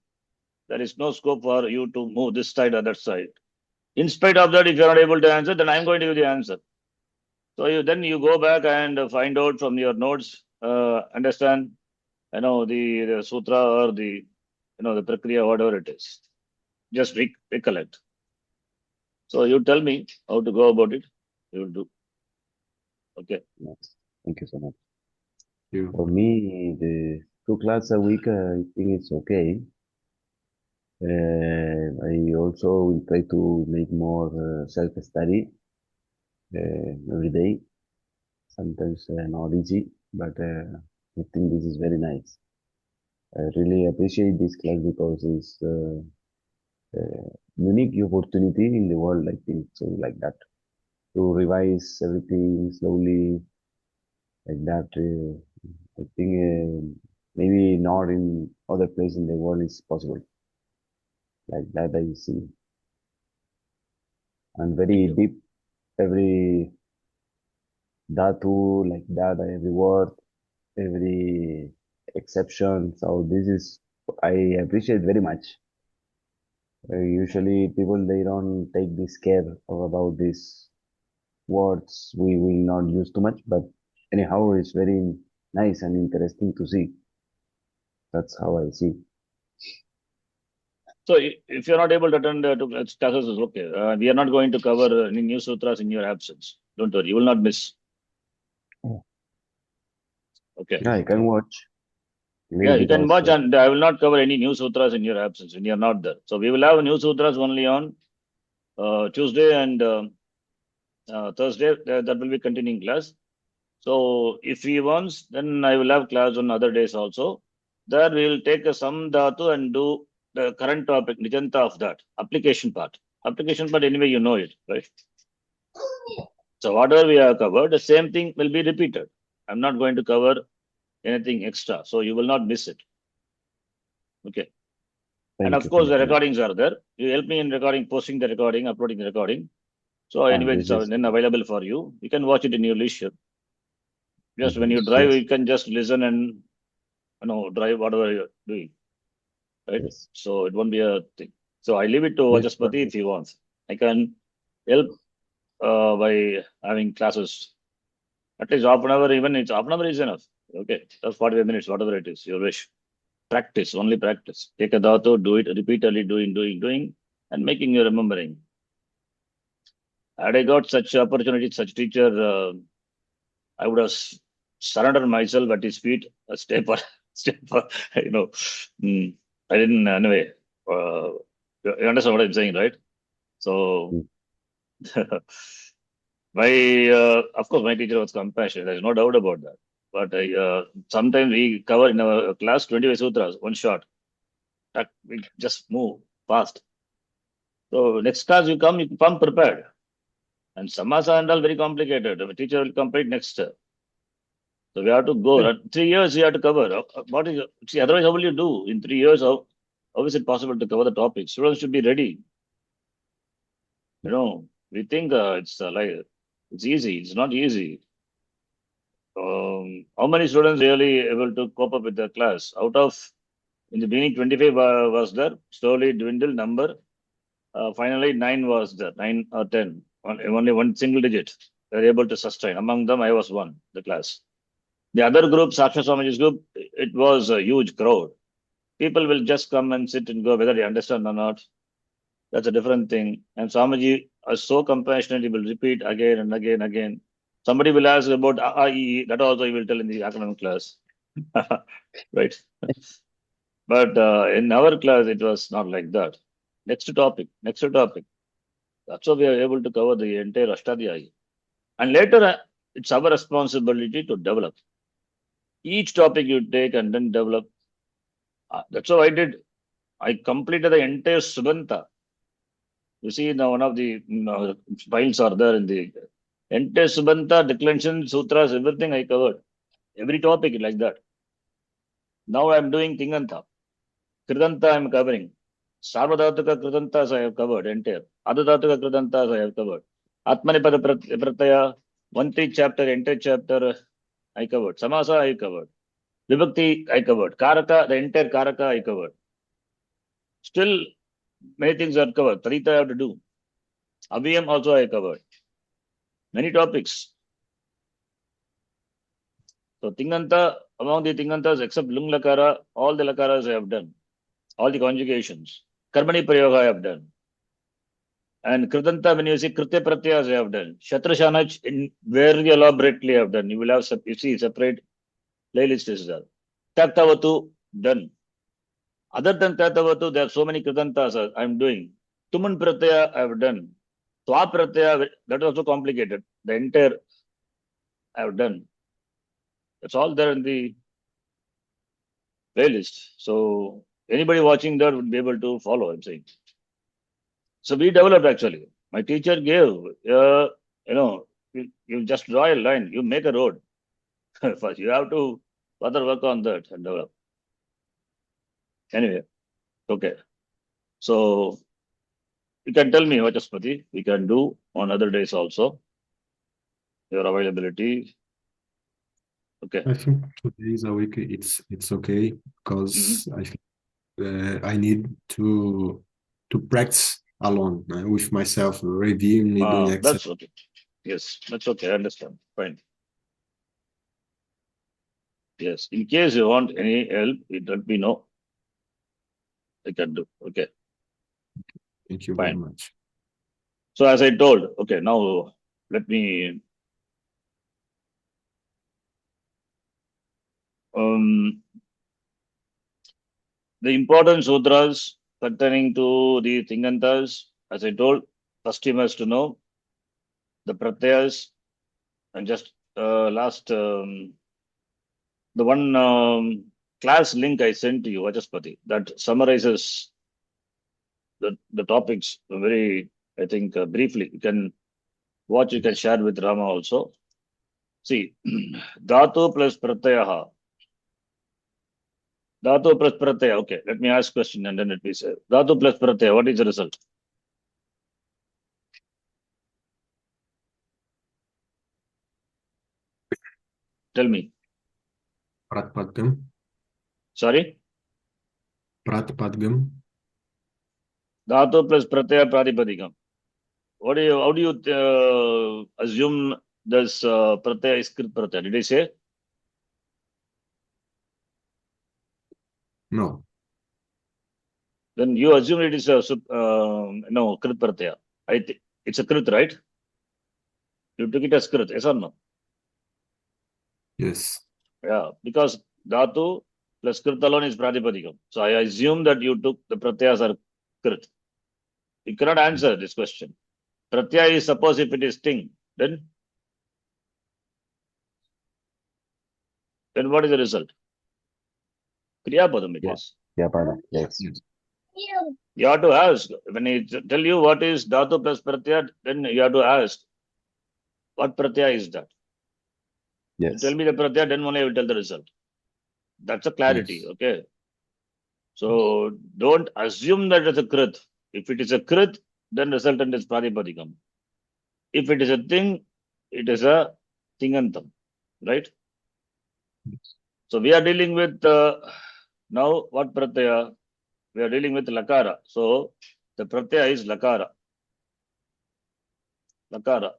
There is no scope for you to move this side or that side. In spite of that, if you're not able to answer, then I'm going to give the answer. So then you go back and find out from your notes, understand, the sutra or the prakriya, whatever it is. Just recollect. So you tell me how to go about it. You will do. Okay. Yes. Thank you so much. You. For me, the 2 classes a week, I think it's okay. I also will try to make more self-study every day. Sometimes not easy, but I think this is very nice. I really appreciate this class because it's unique opportunity in the world, I think, so like that. To revise everything slowly, like that. I think maybe not in other place in the world is possible. Like that I see. And very deep, every dhatu, like that, every word, every exception. So this is, I appreciate very much. Usually people, they don't take this care about these words. We will not use too much, but anyhow, it's very nice and interesting to see. That's how I see. So if you're not able to attend classes, is okay. We are not going to cover any new sutras in your absence. Don't worry, you will not miss. Okay. Yeah, I can watch. Yeah, you can Because, watch, and I will not cover any new sutras in your absence when you're not there. So we will have new sutras only on Tuesday and Thursday, that will be continuing class. So if he wants, then I will have class on other days also. There we will take some dhatu and do the current topic, nijanta of that, application part. Application part, anyway, you know it, right? So whatever we have covered, the same thing will be repeated. I'm not going to cover anything extra, so you will not miss it. Okay. And Thank of you. course, the Thank you. recordings are there. You help me in recording, posting the recording, uploading the recording. So anyway, This it's is then available for you. You can watch it in your leisure. Just when you yes, drive, yes, you can just listen and drive whatever you're doing, right? yes, So it won't be a thing. So I leave it to yes, Vachaspati if he wants. I can help by having classes. At least half an hour, even it's half an hour is enough. Okay, that's 45 minutes, whatever it is, your wish. Practice, only practice. Take a dhatu, do it repeatedly, doing, and making you remembering. Had I got such opportunity, such teacher, I would have surrendered myself at his feet, step for step for, you know. Mm, I didn't, anyway. You understand what I'm saying, right? So, mm, of course, my teacher was compassionate. There's no doubt about that. But sometimes we cover in our class 25 sutras, one shot. We just move fast. So next class you come prepared. And samasa and all very complicated. The teacher will complete next. So we have to go. 3 years you have to cover. What is see? Otherwise, how will you do in 3 years? How is it possible to cover the topic? Students should be ready. We think it's like it's easy. It's not easy. How many students really able to cope up with the class? Out of in the beginning, 25 was there. Slowly dwindled number. Finally, 9 was there. 9 or 10. Only one single digit. They were able to sustain. Among them, I was one. The class. The other group, Saksha Swamiji's group, it was a huge crowd. People will just come and sit and go, whether they understand or not. That's a different thing. And Swamiji is so compassionate, he will repeat again and again and again. Somebody will ask about AE, that also he will tell in the academic class. Right. But in our class, it was not like that. Next topic. That's how we are able to cover the entire Ashtadhyayi. And later, it's our responsibility to develop. Each topic you take and then develop. That's how I did. I completed the entire Subanta. You see, now one of the files are there in the entire Subanta, declension, sutras, everything I covered. Every topic like that. Now I'm doing Tinganta. Kridanta I'm covering. Sarvadhatuka Kridantas I have covered entire. Adadhatuka Kridantas I have covered. Atmanipada Pratyaya, 1 chapter, entire chapter I covered. Samasa I covered. Vibhakti I covered. Karaka, the entire Karaka I covered. Still, many things are covered. Tarita I have to do. Abhiyam also I covered. Many topics. So Tinganta, among the Tingantas, except Lung Lakara, all the Lakaras I have done. All the conjugations. Karmani Prayoga I have done. And Kritanta, when you see Kritya Pratyas, I have done. Shatrashanach, in very elaborately I have done. You will have, you see, separate playlist is there. Taktavatu, done. Other than Taktavatu, there are so many Kritantas I am doing. Tuman Pratyaya, I have done. Twa Pratyaya, that is also complicated. The entire I have done. It's all there in the playlist. So anybody watching that would be able to follow, I'm saying. So we developed actually. My teacher gave, you just draw a line, you make a road. First, you have to further work on that and develop. Anyway, okay. So you can tell me, Vachaspati, we can do on other days also. Your availability. Okay. I think 2 days a week it's okay because I think I need to practice alone with myself, reviewing and doing exercise. That's okay. Yes, that's okay. I understand. Fine. Yes. In case you want any help, let me know. I can do. Okay. Thank you very Fine. much. So as I told, okay, now let me the important sutras pertaining to the Tingantas, as I told, First you must know the pratyas, and just last the one class link I sent to you, Vachaspati, that summarizes the topics very, I think, briefly. You can watch, you can share with Rama also. See, dhatu plus pratyaha. Dhatu plus pratyaya. Okay, let me ask question and then let me say. Dhatu plus pratyaya, what is the result? Tell me. Pratpadgam. Sorry? Pratpadgam. Dhatu plus pratyaya pratipadikam. How do you assume this pratyaya is krit pratyaya? Did I say? No. Then you assume it is a no krit pratyaya. I think it's a krit, right? You took it as krit, yes or no? Yes. Yeah, because dhatu plus krit alone is pratipadikam. So I assume that you took the pratyas are krit. You cannot answer this question. Pratyaya is, suppose if it is ting, then what is the result? Kriyapadam it is. Yeah, pardon. Yes. Yes. You have to ask. When I tell you what is dhatu plus pratyaya, then you have to ask, what pratyaya is that? You Yes. tell me the pratyaya, then only I will tell the result. That's a clarity, Yes. okay? So don't assume that it's a krit. If it is a krit, then resultant is pratipadikam. If it is a thing, it is a tingantam, right? So we are dealing with now what pratyaya? We are dealing with lakara. So the pratyaya is lakara. Lakara.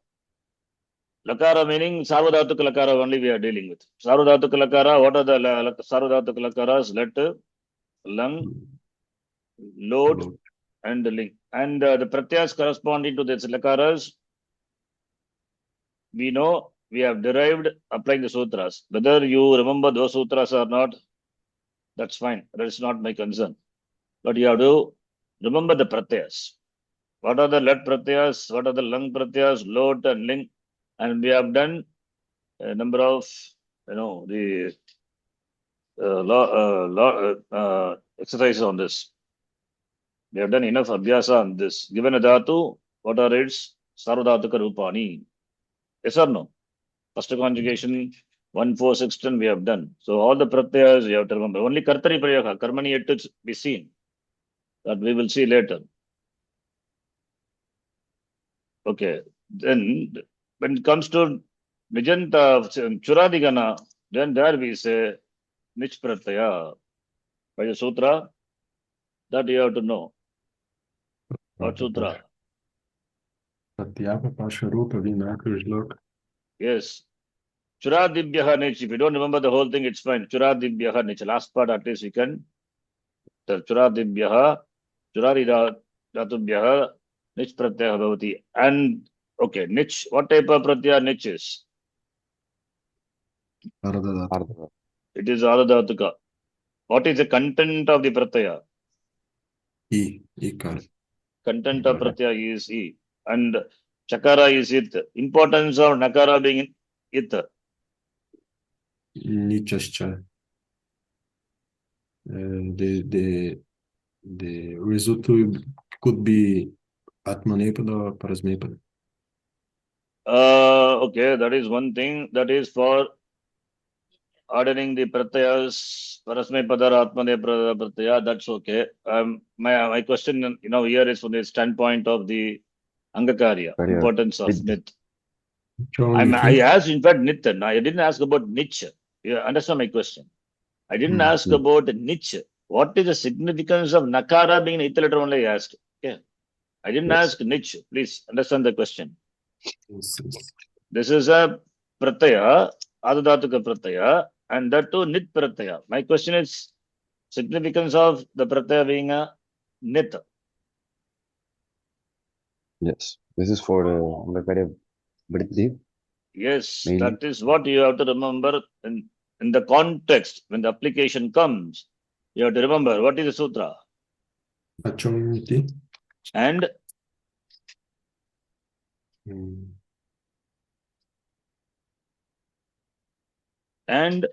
Lakara meaning sarvadhatuka lakara only we are dealing with. Sarvadhatuka lakara, what are the sarvadhatuka lakaras? Let, lung, load, Load. and the link. And the pratyas corresponding to these lakaras, we know we have derived applying the sutras. Whether you remember those sutras or not, that's fine. That is not my concern. But you have to remember the pratyas. What are the let pratyas? What are the lung pratyas, load, and link? And we have done a number of, the exercises on this. We have done enough abhyasa on this. Given a dhatu, what are its sarvadhatuka rupani? Yes or no? First conjugation, 1, 4, 6, 10 we have done. So all the pratyas you have to remember. Only kartari prayoga, karmani yet to be seen. That we will see later. Okay. Then when it comes to Nijanta Churadigana, then there we say Nich Pratyaya. By the sutra, that you have to know. What sutra? Pratyapa Pasharupa Vinakrijlok. Yes. Churadibhyaha Nich. If you don't remember the whole thing, it's fine. Churadibhyaha Nich. Last part at least you can. The Churadibhyaha, Churadidhatubhyaha, Nich Pratyaya Bhavati. And okay, Nich. What type of Pratyaya Nich is? Ardhadhatu. Ardha. It is Ardhatuka. What is the content of the Pratyaya? Ikar. Content of pratyaya is E. And chakara is it. Importance of nakara being it. Nichascha. The result could be Atmanepada or Parasmepada. Okay, that is one thing. That is for ordering the pratyayas, parasme padara atmane pratyaya, that's okay. My question, here is from the standpoint of the Angakarya, Career. importance of With nit. Choniki. I asked, in fact, nit. I didn't ask about niche. You understand my question? I didn't ask about niche. What is the significance of nakara being an letter only? I asked. Okay. I didn't Yes. ask niche. Please understand the question. Yes, yes. This is a pratyaya, adadhatuka pratyaya, and that too nit pratyaya. My question is significance of the pratyaya being a nit. Yes. This is for the career. Britti. Yes, Mainly. that is what you have to remember in the context. When the application comes, you have to remember what is the sutra. Achoniti. And Mm. And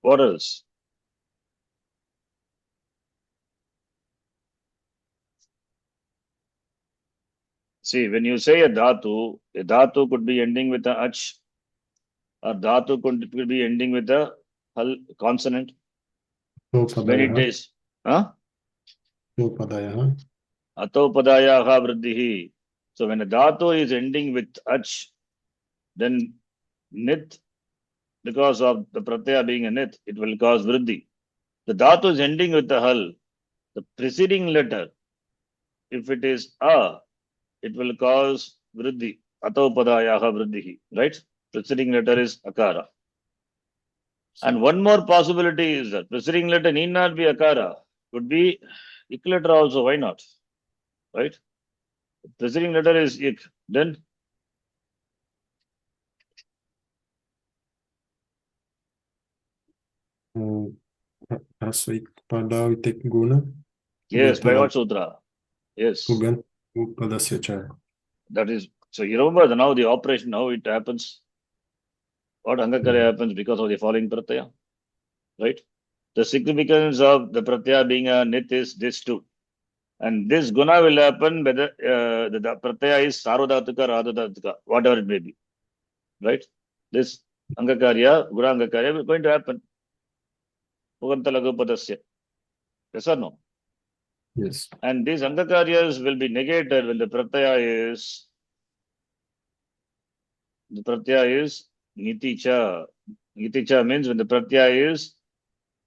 what else? See, when you say a dhatu could be ending with a ach, or dhatu could be ending with a hal consonant. When it Upadayah. is, huh? Upadayah. Atopadayaha vriddhihi. So when a dhatu is ending with ach, then nit, because of the pratyaya being a nit, it will cause vriddhi. The dhatu is ending with the hal. The preceding letter, if it is a, it will cause vriddhi. Atopadayaha vriddhihi. Right? Preceding letter is akara. And one more possibility is that preceding letter need not be akara. Could be ik letter also. Why not? Right? Preceding letter is ik. Then Aswik pada witek guna. yes, by Ugantala. what sutra? Yes. Upadasya cha. That is, so you remember now the operation, how it happens, what Angakarya happens because of the falling pratyaya, right? The significance of the pratyaya being a nit is this too. And this guna will happen whether the pratyaya is sarvadhatuka, radhadhatuka, whatever it may be, right? This Angakarya, Guna Angakarya is going to happen. Pugantalagupadasya. Yes or no? Yes. And these Angakaryas will be negated when the pratyaya is niticha. Niticha means when the pratyaya is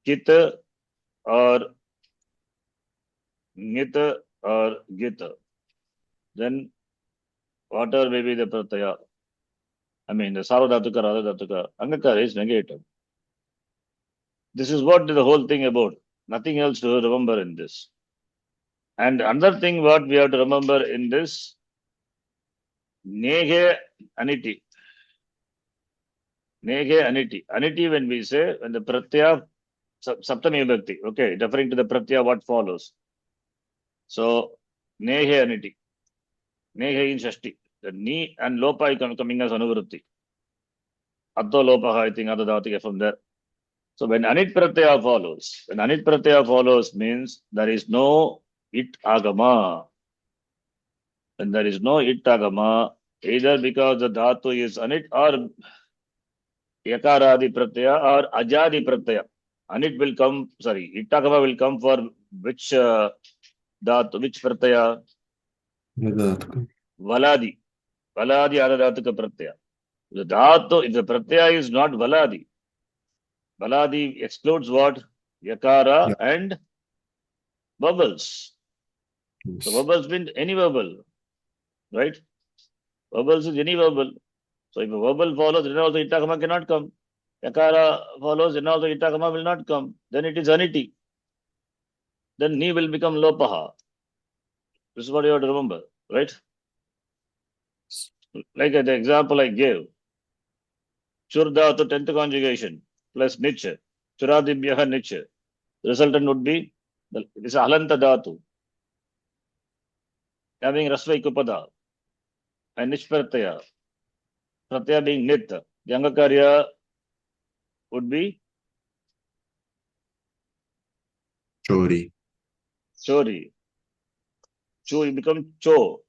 kit or ngit or git. Then whatever may be the pratyaya, I mean the sarvadhatuka, radhadhatuka, Angakarya is negated. This is what the whole thing about. Nothing else to remember in this. And another thing what we have to remember in this, nege aniti. Nege aniti. Aniti when we say, when the pratyaya, saptami vibhakti, okay, referring to the pratyaya, what follows. So, nege aniti. Nege in shashti. The ni and lopa is coming as anuvrutti. Atto lopaha, I think, adadati from there. So when anit pratyaya follows, means there is no it agama. When there is no it agama, either because the dhatu is anit or yakaradi pratyaya or ajadi pratyaya. Anit will come, sorry, it agama will come for which dhatu, which pratyaya? Valadi. Valadi adadhatuka pratyaya. The dhatu, if the pratyaya is not valadi, valadi excludes what? Yakara and vowels. Yes. So vowels mean any vowel, right? Vowels is any vowel. So if a vowel follows, then also itagama cannot come. Yakara follows, then also itagama will not come. Then it is aniti. Then ni will become lopaha. This is what you have to remember, right? Like the example I gave. Churda to 10th conjugation plus nich. Churadibhyaha nich. The resultant would be, this is halanta dhatu. Having rasva ikupada. And nich pratyaya. Pratyaya being nit. The Angakarya would be Chori. chori. Cho, you become cho.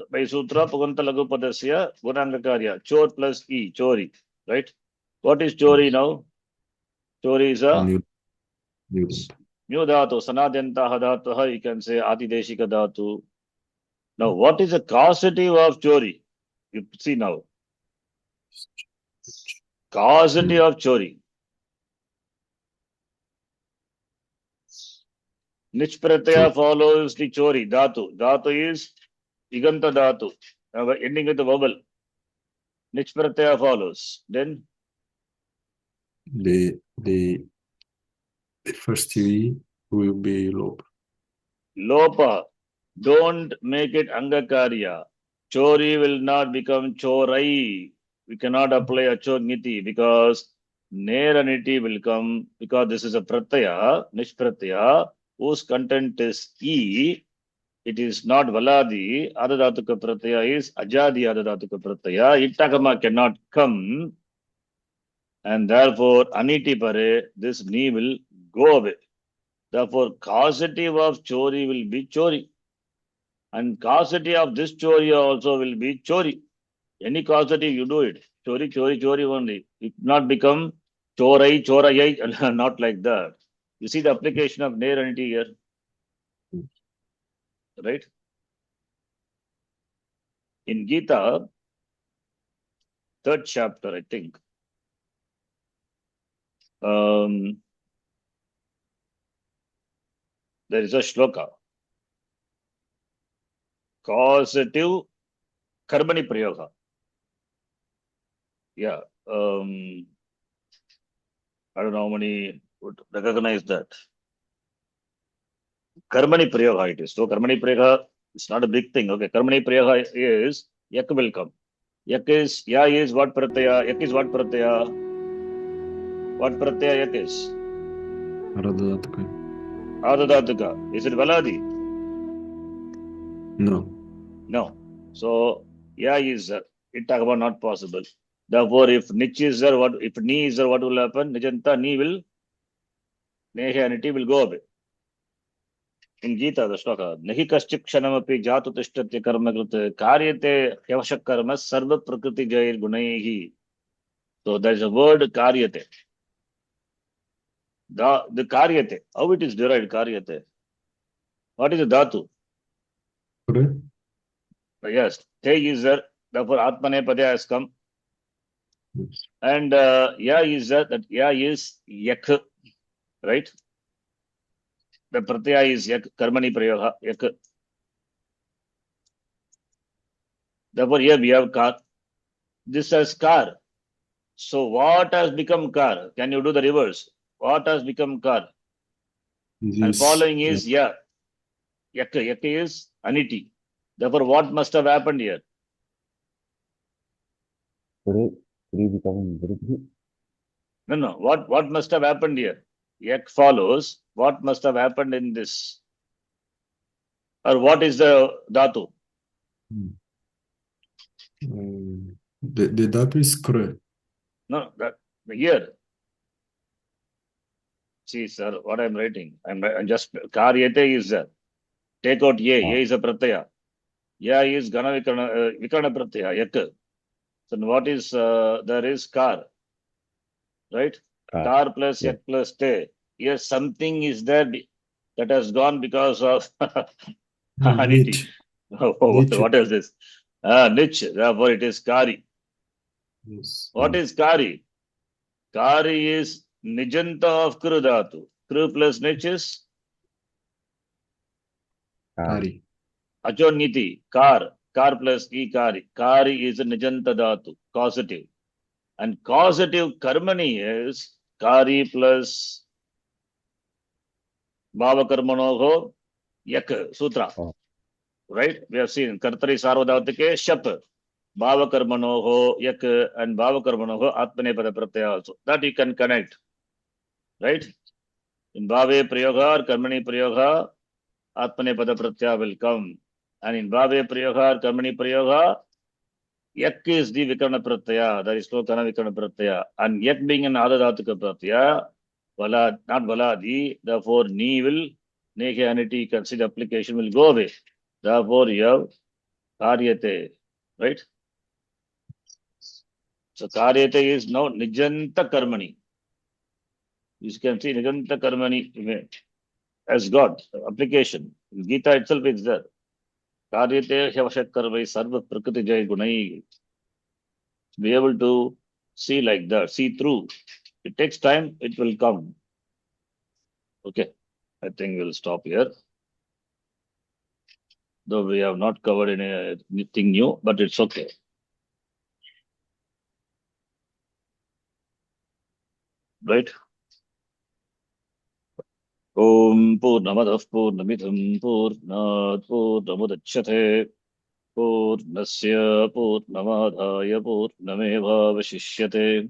By sutra, puganta lagu padasya, gunangakarya. Chor plus e, chori. Right? What is chori now? Chori is a New dhatu, sanadyantaha dhatuha, you can say atideshika dhatu. Now, what is the causative of chori? You see now. Causative of chori. Nich pratyaya follows the chori, dhatu. Dhatu is iganta dhatu. Ending with the vowel. Nich pratyaya follows. Then the first E will be lopa. lopa. Don't make it angakarya. Chori will not become chorai. We cannot apply achorniti because neraniti will come because this is a pratyaya, nish pratyaya, whose content is e. it is not Valadi, Adadatuka Pratyaya is Ajadi Adadatuka Pratyaya. Ittagama cannot come, and therefore Aniti Pare, this knee will go away. Therefore, causative of Chori will be Chori. And causative of this Chori also will be Chori. Any causative, you do it. Chori, Chori, Chori only. It not become Chorai, Chorayai, not like that. You see the application of near entity here, right? In Gita, third chapter, I think. There is a shloka. Causative karmani prayoga. Yeah. I don't know how many would recognize that. Karmani prayoga it is. So karmani prayoga is not a big thing. Okay. Karmani prayoga is yak will come. Yak is ya is what pratyaya. Yak is what pratyaya. What pratyaya yak is? Aradhatuka. Adadatuka. Is it Valadi? No. No. So ya is it talk about not possible. Therefore, if nich is there, what if ni is there, what will happen? Nijanta ni will nehanity will go away. In Gita, the shloka, nahi kaschik kshanamapi jatu tishtatya karma krute karyate hyavashak karma sarva prakriti jair gunaihi. So there is a word karyate. The karyate. How it is derived karyate? What is the dhatu? Correct? Yes, te is there. Therefore, atmane padya has come. Yes. And ya is there. That ya is yak, right? The pratyaya is yak, karmani prayoga, yak. Therefore, here we have kar. This has kar. So what has become kar? Can you do the reverse? What has become kar? And This, following is ya. Yak. Yak is aniti. Therefore, what must have happened here? Three becoming very good. No. What must have happened here? Yak follows. What must have happened in this? Or what is the dhatu? the dhatu is kra. No, that here. See, sir, what I'm writing. I'm just karyate is there. Take out ye. Ye is a pratyaya. Ya is gana vikarana pratyaya. Yak. So what is there is kar, right? Kar plus yak plus te. Yes, something is there that has gone because of aniti. Nich. What is this? Nich. Therefore, it is kari. Yes. What is kari? Kari is nijanta of kru dhatu. Kru plus nich is Kari. achoniti. Kar. Kar plus e kari. Kari is a nijanta dhatu. Causative. And causative karmani is kari plus bhava karmanoho yak sutra. Right? We have seen kartari sarvadhavatike shap. Bhava karmanoho yak and bhava karmanoho atmane pada pratyaya also. That you can connect. Right? In bhave prayoga or karmani prayoga, atmane pada pratyaya will come. And in bhave prayoga or karmani prayoga, yak is the vikarna pratyaya. That is lokana vikarna pratyaya. And yak being an adadhatuka pratyaya, not valadi, therefore ni will, nehanity, consider application will go away. Therefore you have karyate, right? So karyate is now nijanta karmani. You can see nijanta karmani as God, application. In Gita itself is there. Karyate hyavashak karmai sarva prakriti jai gunai. Be able to see like that, see through. It takes time, it will come. Okay, I think we'll stop here. Though we have not covered anything new, but it's okay. Right? Om Purnamadah Purnamidham Purnat Purnamudachyate Purnasya Purnamadhaya Purnameva Vashishyate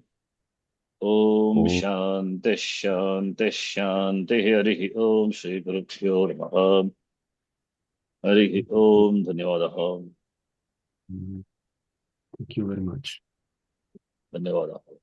Om Shanti Shanti Shanti Harihi Om Shri Gurubhyo Namaha हरिः ओम धन्यवादः Mm, thank you very much. धन्यवादः